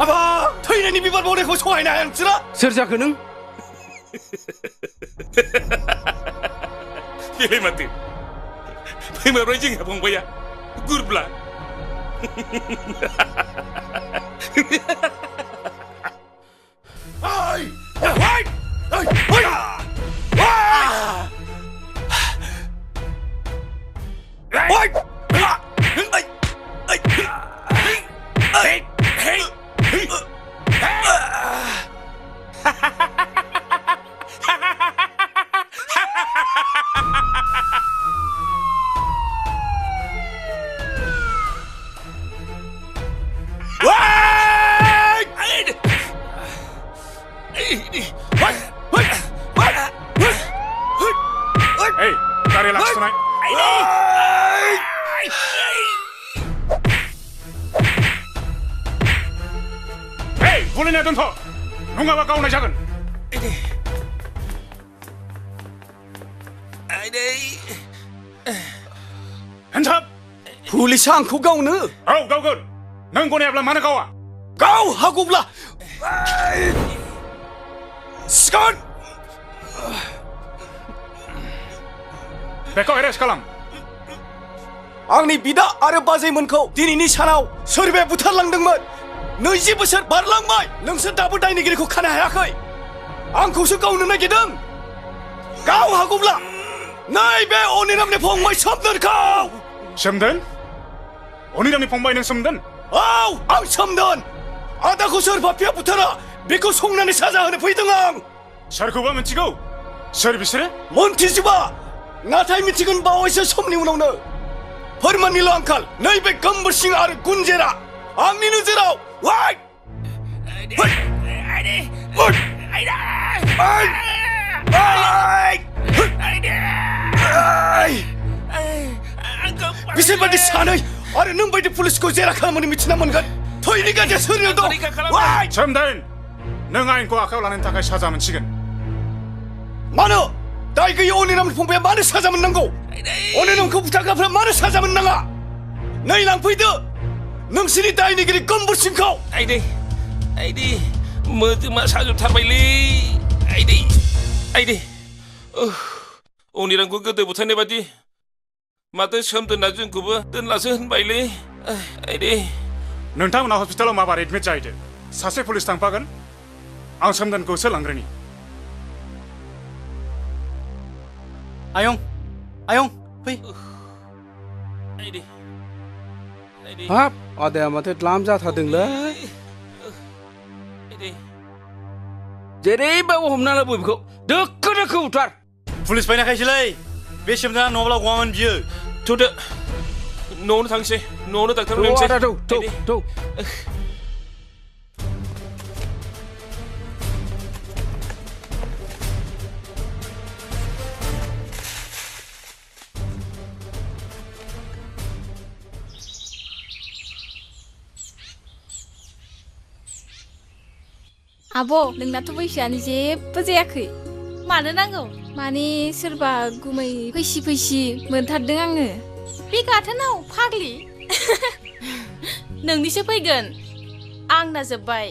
आफा थैनायनि बिबार बावनायखौ सहायनो हाया नोंसोरा सोर जाखो नों बेलाय माथो फैमारबाय जोंहा फंबाया गुरब्ला बुलायनाया दोनथ' नङाबा गावनाय जागोन हेन्साप पुलिसा आंखौ गावनो औ गावगोन नों गनायाब्ला मानो गावा गाव हागौब्ला सिखार बेखौ एरेस्ट खालाम आंनि बिदा आरो बाजैमोनखौ दिनैनि सानाव सोरबाया बुथारलांदोंमोन 20 बोसोर बारलांबाय नोंसोर दाबो दायनिगिरिखौ खानो हायाखै आंखौसो गावनो नागिरदों गाव हागौब्ला नैबे अनिरामनि फंबाय सोमदोनखौ सोमदोन अनिरामनि फंबाय नों सोमदोन औ आं सोमदोन आदाखौ सोर बाफिया बुथारा बेखौ संनानै साजा होनो फैदों आं सोरखौबा मिथिगौ सोर बिसोरो मोनथिजोबा नाथाय मिथिगोन बावैसो समनि उनावनो फोरमाननिल' आंखाल नैबे गम्बर सिं आरो गुन्जेरा आंनि नोजोराव वाइ बिसोर बायदि सानै आरो नों बायदि पुलिसखौ जेरा खालामनो मिथिना मोनगोन थैनि गाज्रिया सोरनियाव दं सोमदोन नों आयेनखौ आखायाव लानायनि थाखाय साजा मोनसिगोन मानो दाय गैयै अनिरामनि फंबाया मानो साजा मोननांगौ अनिरामखौ बुथारग्राफ्रा मानो साजा मोननाङा नै लांफैदो नोंसोरनि दायनिगिरि गम्बर सिंखौ मोदोमा साजोबथारबायलै आइदै उनि रांखौ गोदो बुथारनाय बादि माथो सोमदोनना जोंखौबो दोनलासो होनबायलै आइदै नोंथांमोना हस्पिटालाव माबार एडमिट जाहैदो सासे पुलिस थांफागोन आं सोमदोनखौसो लांग्रोनि आयं फै हाब आदाया माथो द्लाम जाथारदोंलै जेरैबाबो हमना लाबो बेखौ दोखो दोखो बुथार पुलिस फैनायखायसोलै बे सोमदोना नङाब्ला गवामोन बियो थ'दो न'आवनो थांसै न'आवनो डाक्टार लिंसै थौ आब' नोंनाथ' बैसोआनो जेबो जायाखै मानो नांगौ माने सोरबा गुमै फैसि मोनथारदों आङो बे गाथोनाव फाग्लि नोंनिसो फैगोन आंना जोब्बाय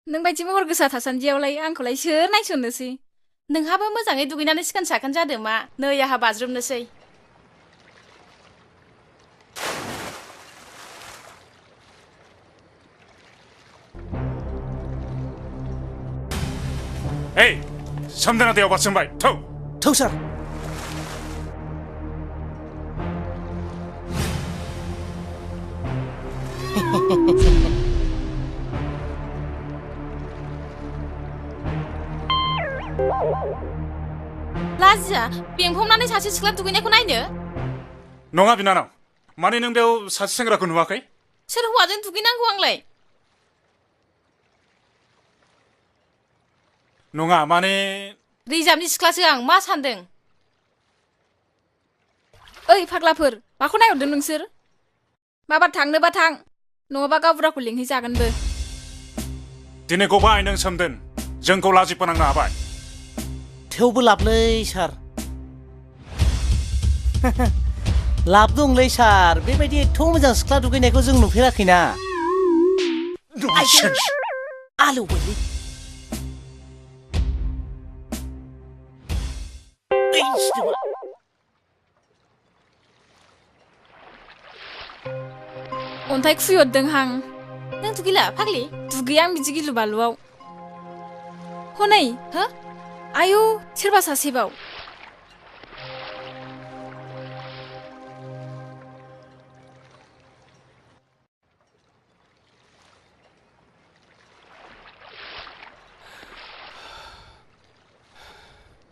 नोंबायदि महर गोसा थासान्दियावलाय आंखौलाय सोर नायसननोसै नोंहाबो मोजाङै दुगैनानै सिखोन साखोन जादों मा नै आहा बाज्रुमनोसै Hey, something दैयाव बारसोमबाय थौ थौ सार लाजिया बेंफबनानै सासे सिख्ला दुगैनायखौ नायनो नङा बिनानाव माने नों बेयाव सासे सेंग्राखौ नुवाखै सोर हौवाजों दुगैनांगौ आंलाय नङा माने रिजार्भनि सिख्लासो आं मा सानदों ओइ फाग्लाफोर माखौ नायहरदों नोंसोर माबा थांनोबा थां नङाबा गावबुराखौ लिंहैजागोनबो दिनै गबाय नों सोमदोन जोंखौ लाजि फोनांनो हाबाय थेवबो लाबलै सार लाब दंलै सार बेबायदि एथ' मोजां सिख्ला दुगैनायखौ जों नुफेराखैना आलौबायलै अन्थाइ खुयहरदोंहां नों दुगैला फाग्लि दुगैया आं बिदि गिलु बालुआव हनै हो आयौ सोरबा सासेबाव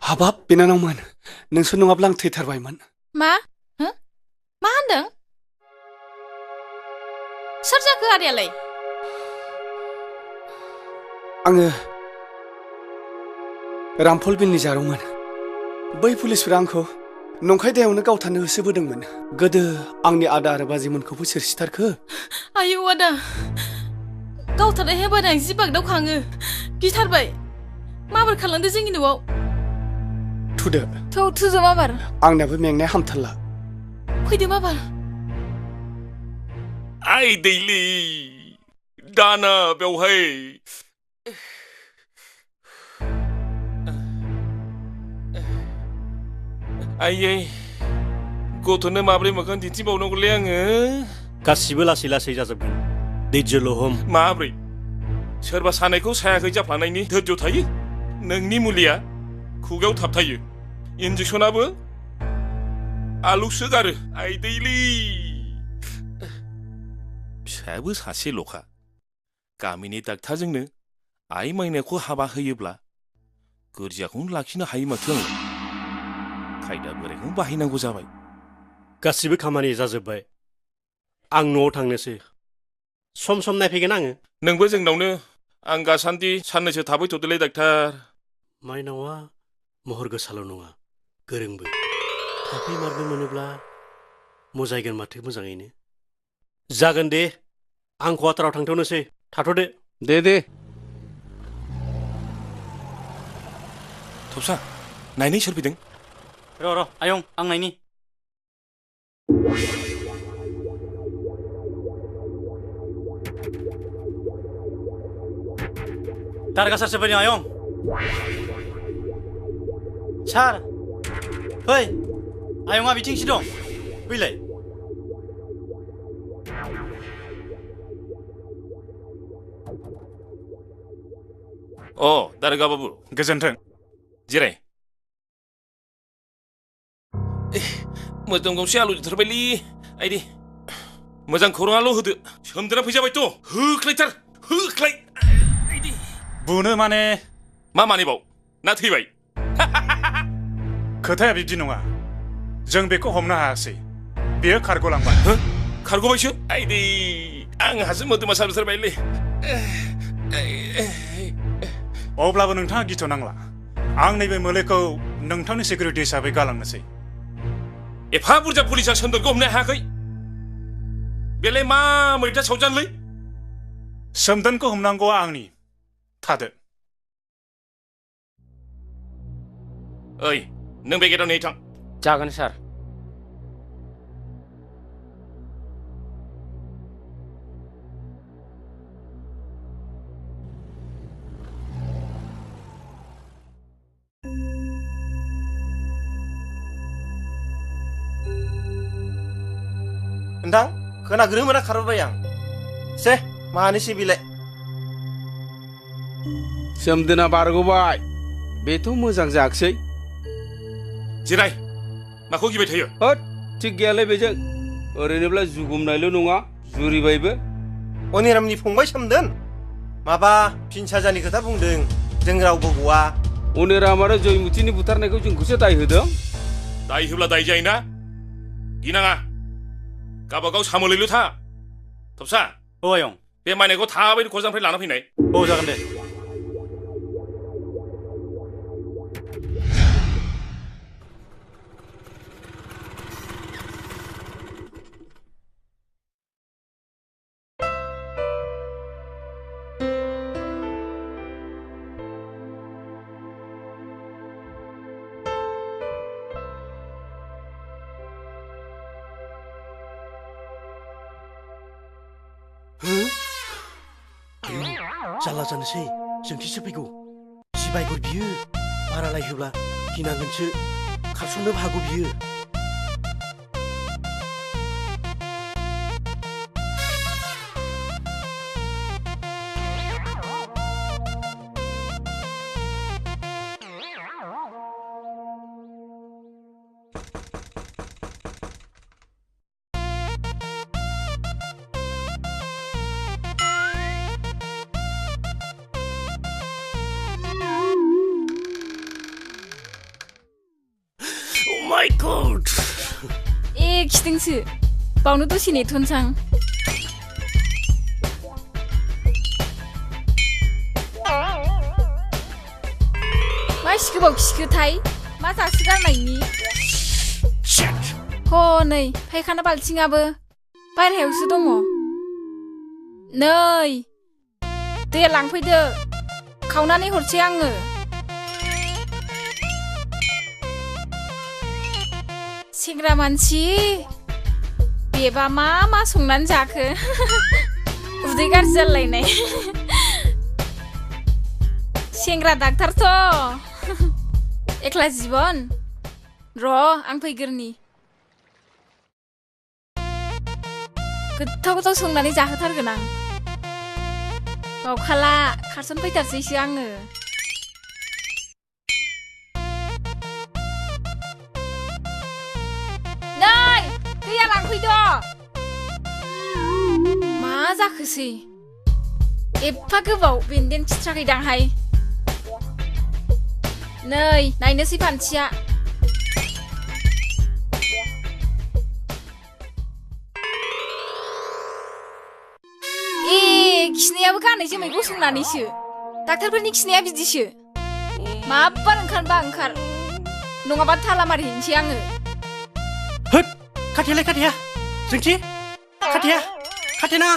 हाबाब बिनानावमोन नोंसोर नङाब्ला आं थैथारबायमोन मा हो मा होनदों सोर जाखो आदायालाय आङो रामफल बिलनि जारौमोन बै पुलिसफोरा आंखौ नंखाय दायावनो गावथारनो होसोबोदोंमोन गोदो आंनि आदा आरो बाजैमोनखौबो सोर सिथारखो आयौ आदा गावथारनाय हेबानो आं जि बागदावखाङो गिथारबाय माबोरै खालामदो जोंनि न'आव थुदो थुजो माबार आंनाबो मेंनाया हामथारला फैदो माबार आइ दैलि दाना बेवहाय आइयै गथ'नो माब्रै मोखां दिन्थिबावनांगौलै आङो गासिबो लासै लासै जाजोबगोन दैज्यल' हम माब्रै सोरबा सानायखौ सायाखै जाफ्लानायनि धैर्य थायो नोंनि मुलिया खुगायाव थाबथायो इन्जेक्सनाबो आलौसो गारो आइ दैलि फिसायाबो सासेल'खा गामिनि डाक्टारजोंनो आइ माइनायखौ हाबा होयोब्ला गोरजियाखौनो लाखिनो हायो माथो आं खायदा बोरायखौ बाहायनांगौ जाबाय गासिबो खामानि जाजोब्बाय आं न'आव थांनोसै सम सम नायफैगोन आङो नोंबो जोंनावनो आं गासान्दि साननैसो थाबाय थ'दोलै डाक्टार माइनावा महर गोसाल' नङा गोरोंबो थाफै मारबो मोनोब्ला मोजायगोन माथो मोजाङैनो जागोन दे आं कवाटाराव थांथ'नोसै थाथ'दो दे थबसा नायनाय सोर फैदों र' आयं आं नायनि दारगा सारसो फैदों आयं सार फै आयंआ बिथिंसो दं फैलाय अ दारोगा बाबु गोजोन्थों जिराय मोदोम गंसे आलु जोथारबायलै आइदि मोजां खौराङाल' होदो सोमदोना फैजाबायथ' होख्लायथार होख्लाय बुनो माने मा मानेबाव ना थैबाय खोथाया बिदि नङा जों बेखौ हमनो हायासै बेयो खारग'लांबाय खारग'बायसो आइदै आंहासो मोदोमा साजोबथारबायलै अब्लाबो नोंथाङा गिथ'नांला आं नैबे मोलेखौ नोंथांनि सिकिउरिटि हिसाबै गालांनोसै एफा बुरजा पुलिसा सोमदोनखौ हमनो हायाखै बेलाय मा मैथा सावजानलै सोमदोनखौ हमनांगौआ आंनि थादो ओइ नों बे गेटआव नेयै थां जागोन सार नोंथां खोनाग्रोमोना खारबोबाय आं से मानोसै बेलाय सोमदोना बारग'बाय बेथ' मोजां जायाखिसै जिराय माखौ गिबाय थायो होद थिग गैयालै बेजों ओरैनोब्ला जुगुमनायल' नङा जुरिबायबो अनिरामनि फंबाय सोमदोन माबा फिन साजानि खोथा बुंदों जों रावबो गवा अनिराम आरो जयमुतिनि बुथारनायखौ जोंखौसो दाय होदों दाय होब्ला दाय जायोना गिनाङा गावबागाव सामोलैल' था थबसा औ आयं बे माइनायखौ थाबैनो क'क्राझारनिफ्राय लाना फैनाय औ जागोन दे जारला जानोसै जोंथिसो फैगौ सिबायगर बियो बारा लायहोब्ला गिनांगोनसो खारसननोबो हागौ बियो My God! खिथोंसो बावनो दसे नेथ'नोसां मा सिखोबाव खिखोथाय मा जासो गारनायनि हनै फायखाना बाल्थिङाबो बायह्रायावसो दङ नै दैया लांफैदो खावनानै हरसै आङो सेंग्रा मानसि बेबा मा संनानै जाखो उदै गाज्रि जालायनाय सेंग्रा डाक्टारथ' एकला जीवन र' आं फैग्रोनि गोथाव संनानै जाहोथारगोन आं बावखाला खारसन फैथारसैसो आङो दैया लांफैदो मा जाखोसै एफा गोबाव बेन्दों खिथ्राखैदांहाय नै नायनोसै फान्थिया खिनायाबो गानै जोमै गसंनानैसो डाक्टारफोरनि खिनाया बिदिसो माब्बार ओंखारबा ओंखार नङाबा थाला मारिहैनोसै आङो खाथिया जोंथि खाथिया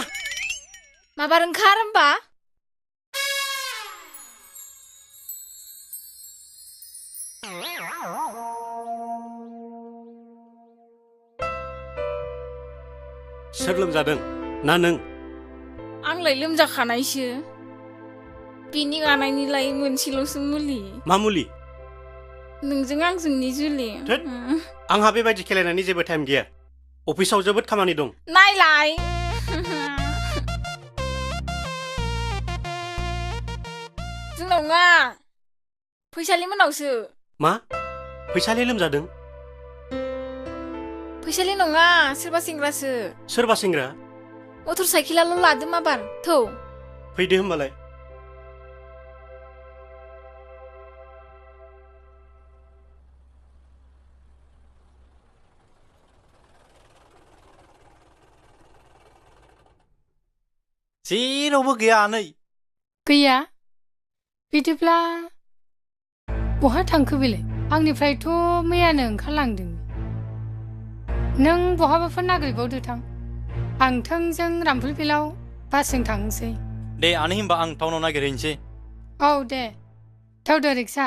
माबार ओंखार होमबा सोर लोमजादों ना नों आंलाय लोमजाखानायसो बिनि गानायनिलाय मोनसेल'सो मुलि मा मुलि नोंजों आंजोंनि जुलि थोद आंहा बेबायदि खेलायनायनि जेबो टाइम गैया अफिसाव जोबोद खामानि दं नायलाय जोंनाव नङा फैसालि मोनावसो मा फैसालि लोमजादों फैसालि नङा सोरबा सेंग्रासो सोरबा सेंग्रा मटर साइकेलाल' लादो माबार थौ फैदो होमबालाय जेरावबो गैया नै गैया बिदिब्ला बहा थांखो बेलाय आंनिफ्रायथ' मैयानो ओंखारलांदों नों बहाबाफोर नागिरबावदो थां आं थोंजों रामफलफिलाव बासजों थांनोसै दे आनै होमबा आं टाउनाव नागिरहैनोसै औ दे थौदो रिक्सा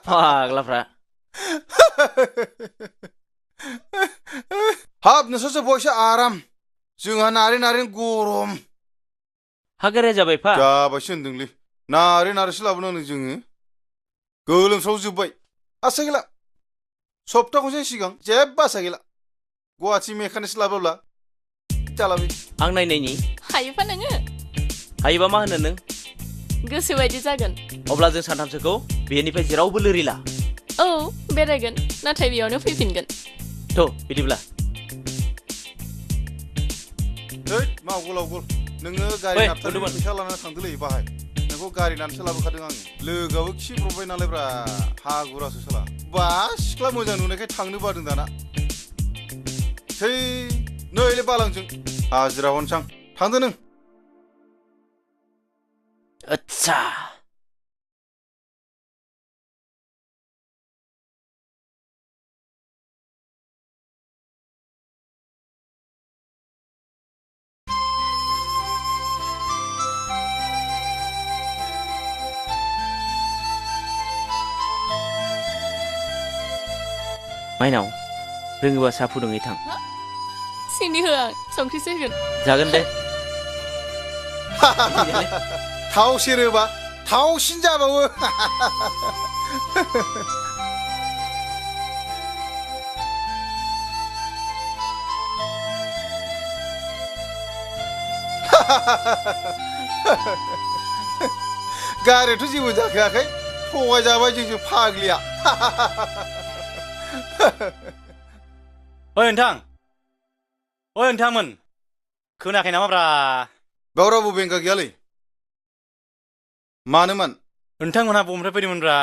फाग्लाफ्रा हाब नोंसोरसो बयसो आराम जोंहा नारें नारें गरम हागारे जाबाय फा जाबायसो होनदोंलै नारें नारेंसो लाबोनांदों जोङो गोलोमस्राव जोब्बाय आसा गैला सप्ता खनसे सिगां जेबो आसा गैला गुवाहाटि मेकानिक्स लाबोब्ला जालाबो आं नायनायनि हायोफा नोङो हायोबा मा होनो नों गोसो बायदि जागोन अब्ला जों सानथामसोखौ बेनिफ्राय जेरावबो लोरिला औ बेरायगोन नाथाय बेयावनो फैफिनगोन थ' बिदिब्ला हैद मावगोल आवगोल नोङो गारि नारथारनो फैसा लानानै थांदोलै बाहाय नोंखौ गारि नारसो लाबोखादों आङो लोगोआबो खिब्रबबाय नालायब्रा हागुरासो साला बा सिख्ला मोजां नुनायखाय थांनो बादों दाना थै नैलै बालांजों हाजिरा हरनोसां थांदो नों आच्छा माइनाव रोङोबा साहा फुदुङै थां सिनि होआ संख्रिसो होगोन जागोन दे थाव सेरोबा थावसिन जाबावो गारियाथ' जेबो जाखायाखै थगायजाबाय जोंजों फाग्लिया ओइ नोंथांमोन खोनायाखै नामाब्रा बेयाव रावबो बेंगा गैयालै मानोमोन नोंथांमोनहा बबेनिफ्राय फैदोंमोनब्रा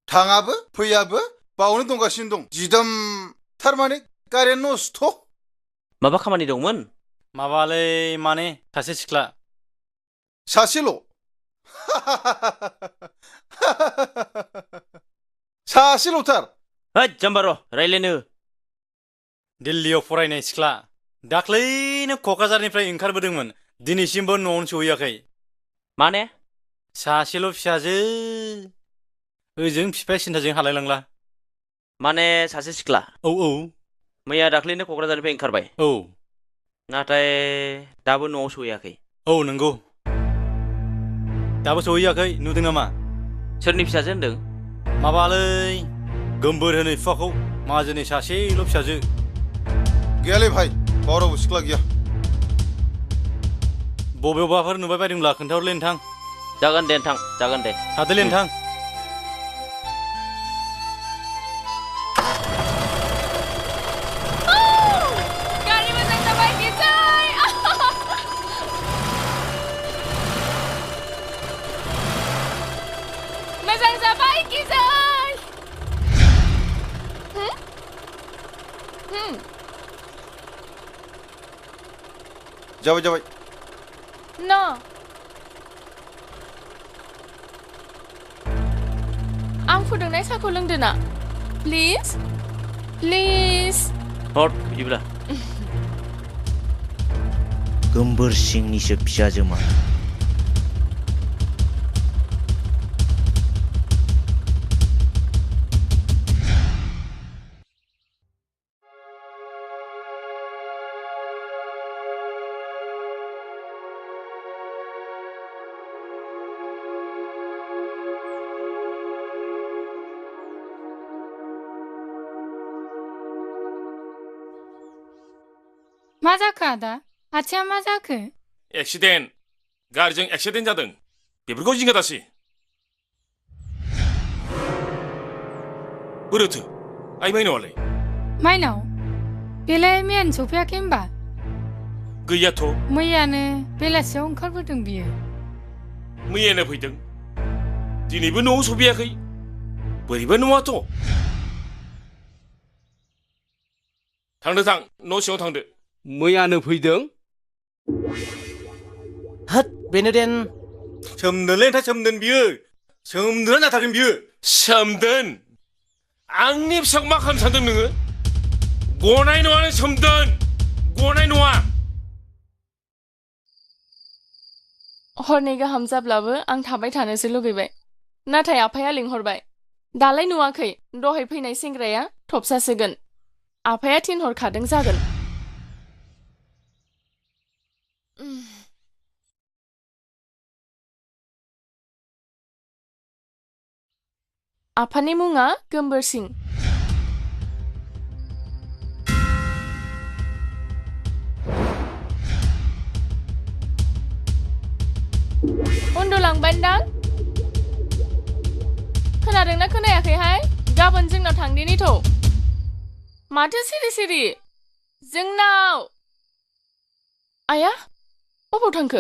थाङाबो फैयाबो बावनो दंगासिनो दं जिदम थारमाने गारिया नस्थ' माबा खामानि दंमोन माबालै माने सासे सिख्ला सासेल' सासेल'थार होद जाम्बार' रायलायनो दिल्लीयाव फरायनाय सिख्ला दाख्लैनो क'क्राझारनिफ्राय ओंखारबोदोंमोन दिनैसिमबो न'आवनो सहैयाखै माने सासेल' फिसाजो ओजों बिफाया सिन्थाजों हालायलांला माने सासे सिख्ला औ मैया दाख्लैनो क'क्राझारनिफ्राय ओंखारबाय औ नाथाय दाबो न'आव सहैयाखै औ नंगौ दाबो सहैयाखै नुदों नामा सोरनि फिसाजो होनदों माबालै गोमबोर होनो बिफाखौ माहाजोननि सासेल' फिसाजो गैयालै भाइ बावरावबो सिख्ला गैया बबेयावबाफोर नुबाय बायदोंब्ला खोन्थाहरलै नोंथां जागोन दे नोंथां जागोन दे थादोलै नोंथां गारि मोजां जाबाय गिजै मोजां जाबाय गिजै जाबाय जाबाय न' आं फुदुंनाय साहाखौ लोंदो ना प्लिज प्लिज हट बिदिब्ला गोमबोर सिंनिसो फिसाजोमा मा जाखो आदा आथिङा मा जाखो एक्सिडेन्ट गारिजों एक्सिडेन्ट जादों बेफोरखौ जिंगा दासि बोरोथो आइ माइनावआलाय माइनाव बेलाय मैयानो सफैयाखै होमबा गैयाथ' मैयानो बेलासियाव ओंखारबोदों बियो मैयानो फैदों दिनैबो न'आव सफैयाखै बोरैबा नङाथ' थांदो थां न' सिङाव थांदो मैयानो फैदों होद बेनो देन सोमदोनलै नोंथा सोमदोन बियो सोमदोना जाथारगोन बियो सोमदोन आंनि फिसाखौ मा खालामनो सानदों नोङो गनाय नङा नों सोमदोन गनाय नङा हरनै गाहाम जाब्लाबो आं थाबाय थानोसो लुगैबाय नाथाय आफाया लिंहरबाय दालाय नुवाखै दहाय फैनाय सेंग्राया थबसासोगोन आफाया थिनहरखादों जागोन आफानि मुङा गोमबोर सिं उन्दुलांबायदां खोनादोंना खोनायाखैहाय गाबोन जोंनाव थांदिनि थौ माथो सिरि सिरि जोंनाव आया अबाव थांखो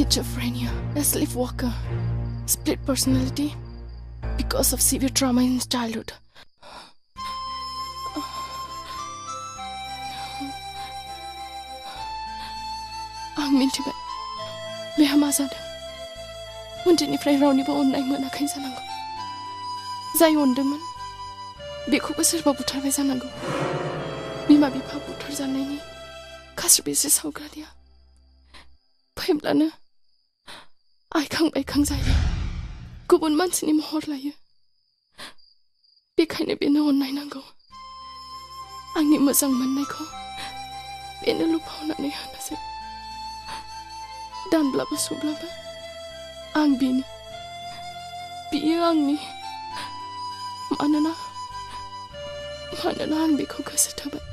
Schizophrenia, a sleepwalker, split personality because of severe trauma in childhood. आं मिन्थिबाय बेहा मा जादों उन्दैनिफ्राय रावनिबो अननाय मोनाखै जानांगौ जाय अनदोंमोन बेखौबो सोरबा बुथारबाय जानांगौ बिमा बिफा बुथारजानायनि खास्रिबिस्रि सावगारिया फैब्लानो आइखां बायखां जायो गुबुन मानसिनि महर लायो बेखायनो बेनो अननाय नांगौ आंनि मोजां मोननायखौ बेनो लुफावनानै होनोसै दानब्लाबो सौब्लाबो आं बेनि बियो आंनि मानोना आं बेखौ गोसो थोबाय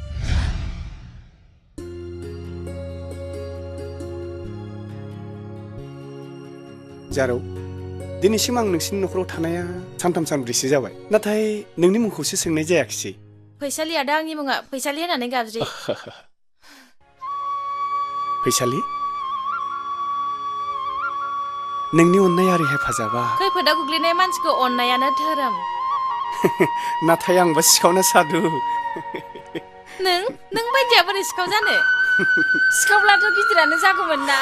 जारौ दिनैसिम आं नोंसिनि न'खराव थानाया सानथाम सानब्रैसो जाबाय नाथाय नोंनि मुंखौसो सोंनाय जायाखिसै फैसालि आदा आंनि मुङा फैसालि होननानै गाबज्रि फैसालि नोंनि अननाय आरो हेफाजाबा खैफोदाव गोग्लैनाय मानसिखौ अननायानो धोरोम नाथाय आंबा सिखावना साधु नों बायदिया बोरै सिखाव जानो सिखावब्लाथ' गिदिरानो जागौमोन ना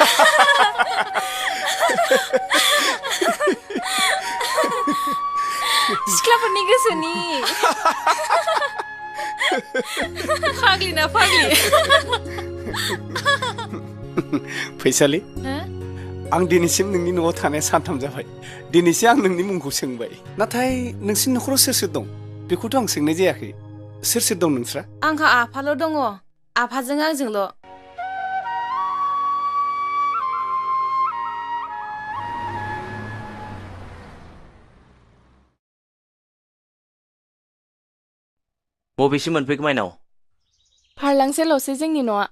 सिख्लाफोरनि गोसोनि फाग्लि ना फाग्लि फैसालि आं दिनैसिम नोंनि न'आव थानाया सानथाम जाबाय दिनैसो आं नोंनि मुंखौ सोंबाय नाथाय नोंसिनि न'खराव सोर सोर दं बेखौथ' आं सोंनाय जायाखै सोर सोर दं नोंस्रा आंहा आफाल' दङ आफाजों आंजोंल' बबेसिम मोनफैखो माइनाव फारलांसेल'सो जोंनि न'आ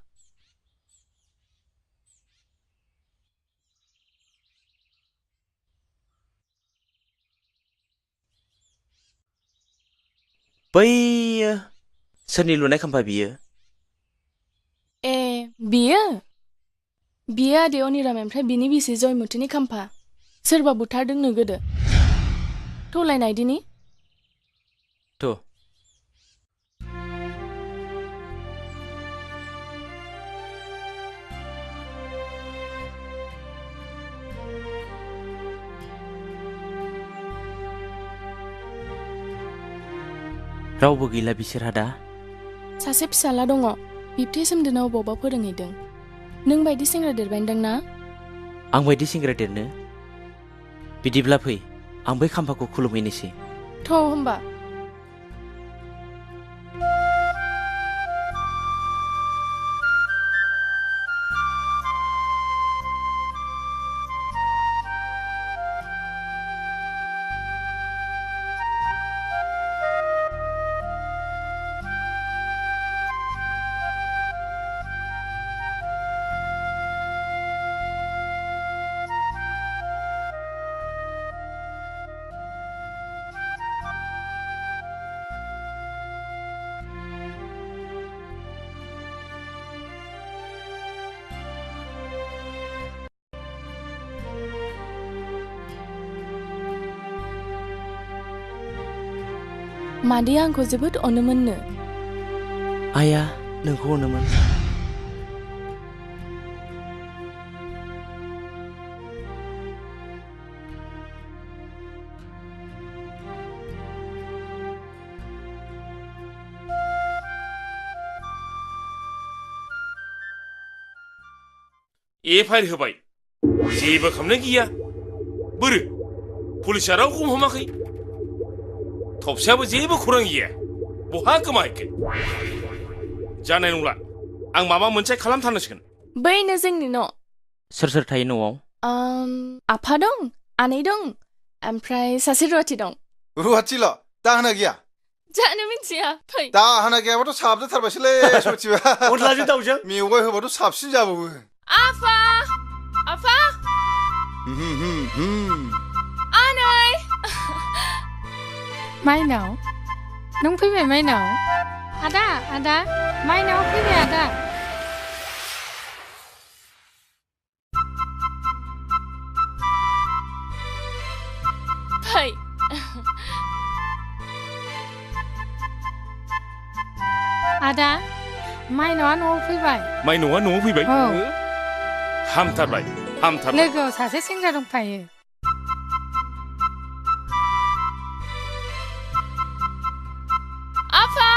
बैयो सोरनि लुनाय खाम्फा बियो ए बियो आदै अनिराम ओमफ्राय बिनि बिसि जयमतिनि खाम्फा सोरबा बुथारदोंनो गोदो थलायनाय दिनि थ' रावबो गैला बिसोरहा दा सासे फिसाला दङ बिब्थै सोमदोनाव बबावबा फोरोंहैदों नों बायदि सेंग्रा देरबायदां ना आं बायदि सेंग्रा देरनो बिदिब्ला फै आं बै खाम्फाखौ खुलुमहैनोसै थ' होमबा मादैया आंखौ जोबोद अनोमोननो आइया नोंखौ अनोमोन एफआइआर होबाय जेबो खालामनो गैया बोरो पुलिसा रावखौ हमाखै थबसेयाबो जेबो खौरां गैया बहा गोमाहैखो जानाय नंला आं माबा मोनसे खालामथारनांसिगोन बैनो जोंनि न' सोर सोर थायो न'आव आफा दं आनै दं ओमफ्राय सासे रुवाथि दं रुवाथिल' दाहोना गैया जानो मिथिया फै दाहोना गैयाबाथ' साबजाथारबायसोलै सथिबा अनलाजों दाउजों मेवाइ होबाथ' साबसिन जाबावो आफा आफा आनै माइनाव नों फैबाय माइनाव आदा माइनाव फैबाय आदा फै आदा माइनावआ न'आव फैबाय माइनावआ न'आव फैबाय औ हामथारबाय लोगोआव सासे सेंग्रा दंफायो आफा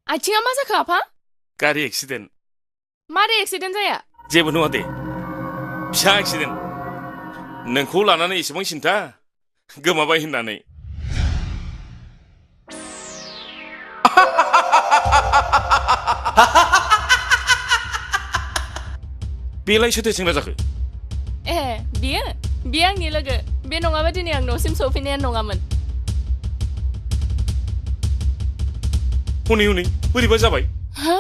आथिङा मा जाखो आफा गारि एक्सिडेन्ट मारै एक्सिडेन्ट जाया जेबो नङा दे फिसा एक्सिडेन्ट नोंखौ लानानै एसेबां सिन्था गोमाबाय होननानै बेलाय सोरथो सेंग्रा जाखो ए बियो आंनि लोगो बे नङाबा दिनै आं न'सिम सफैनाया नङामोन हनै बोरैबा जाबाय हा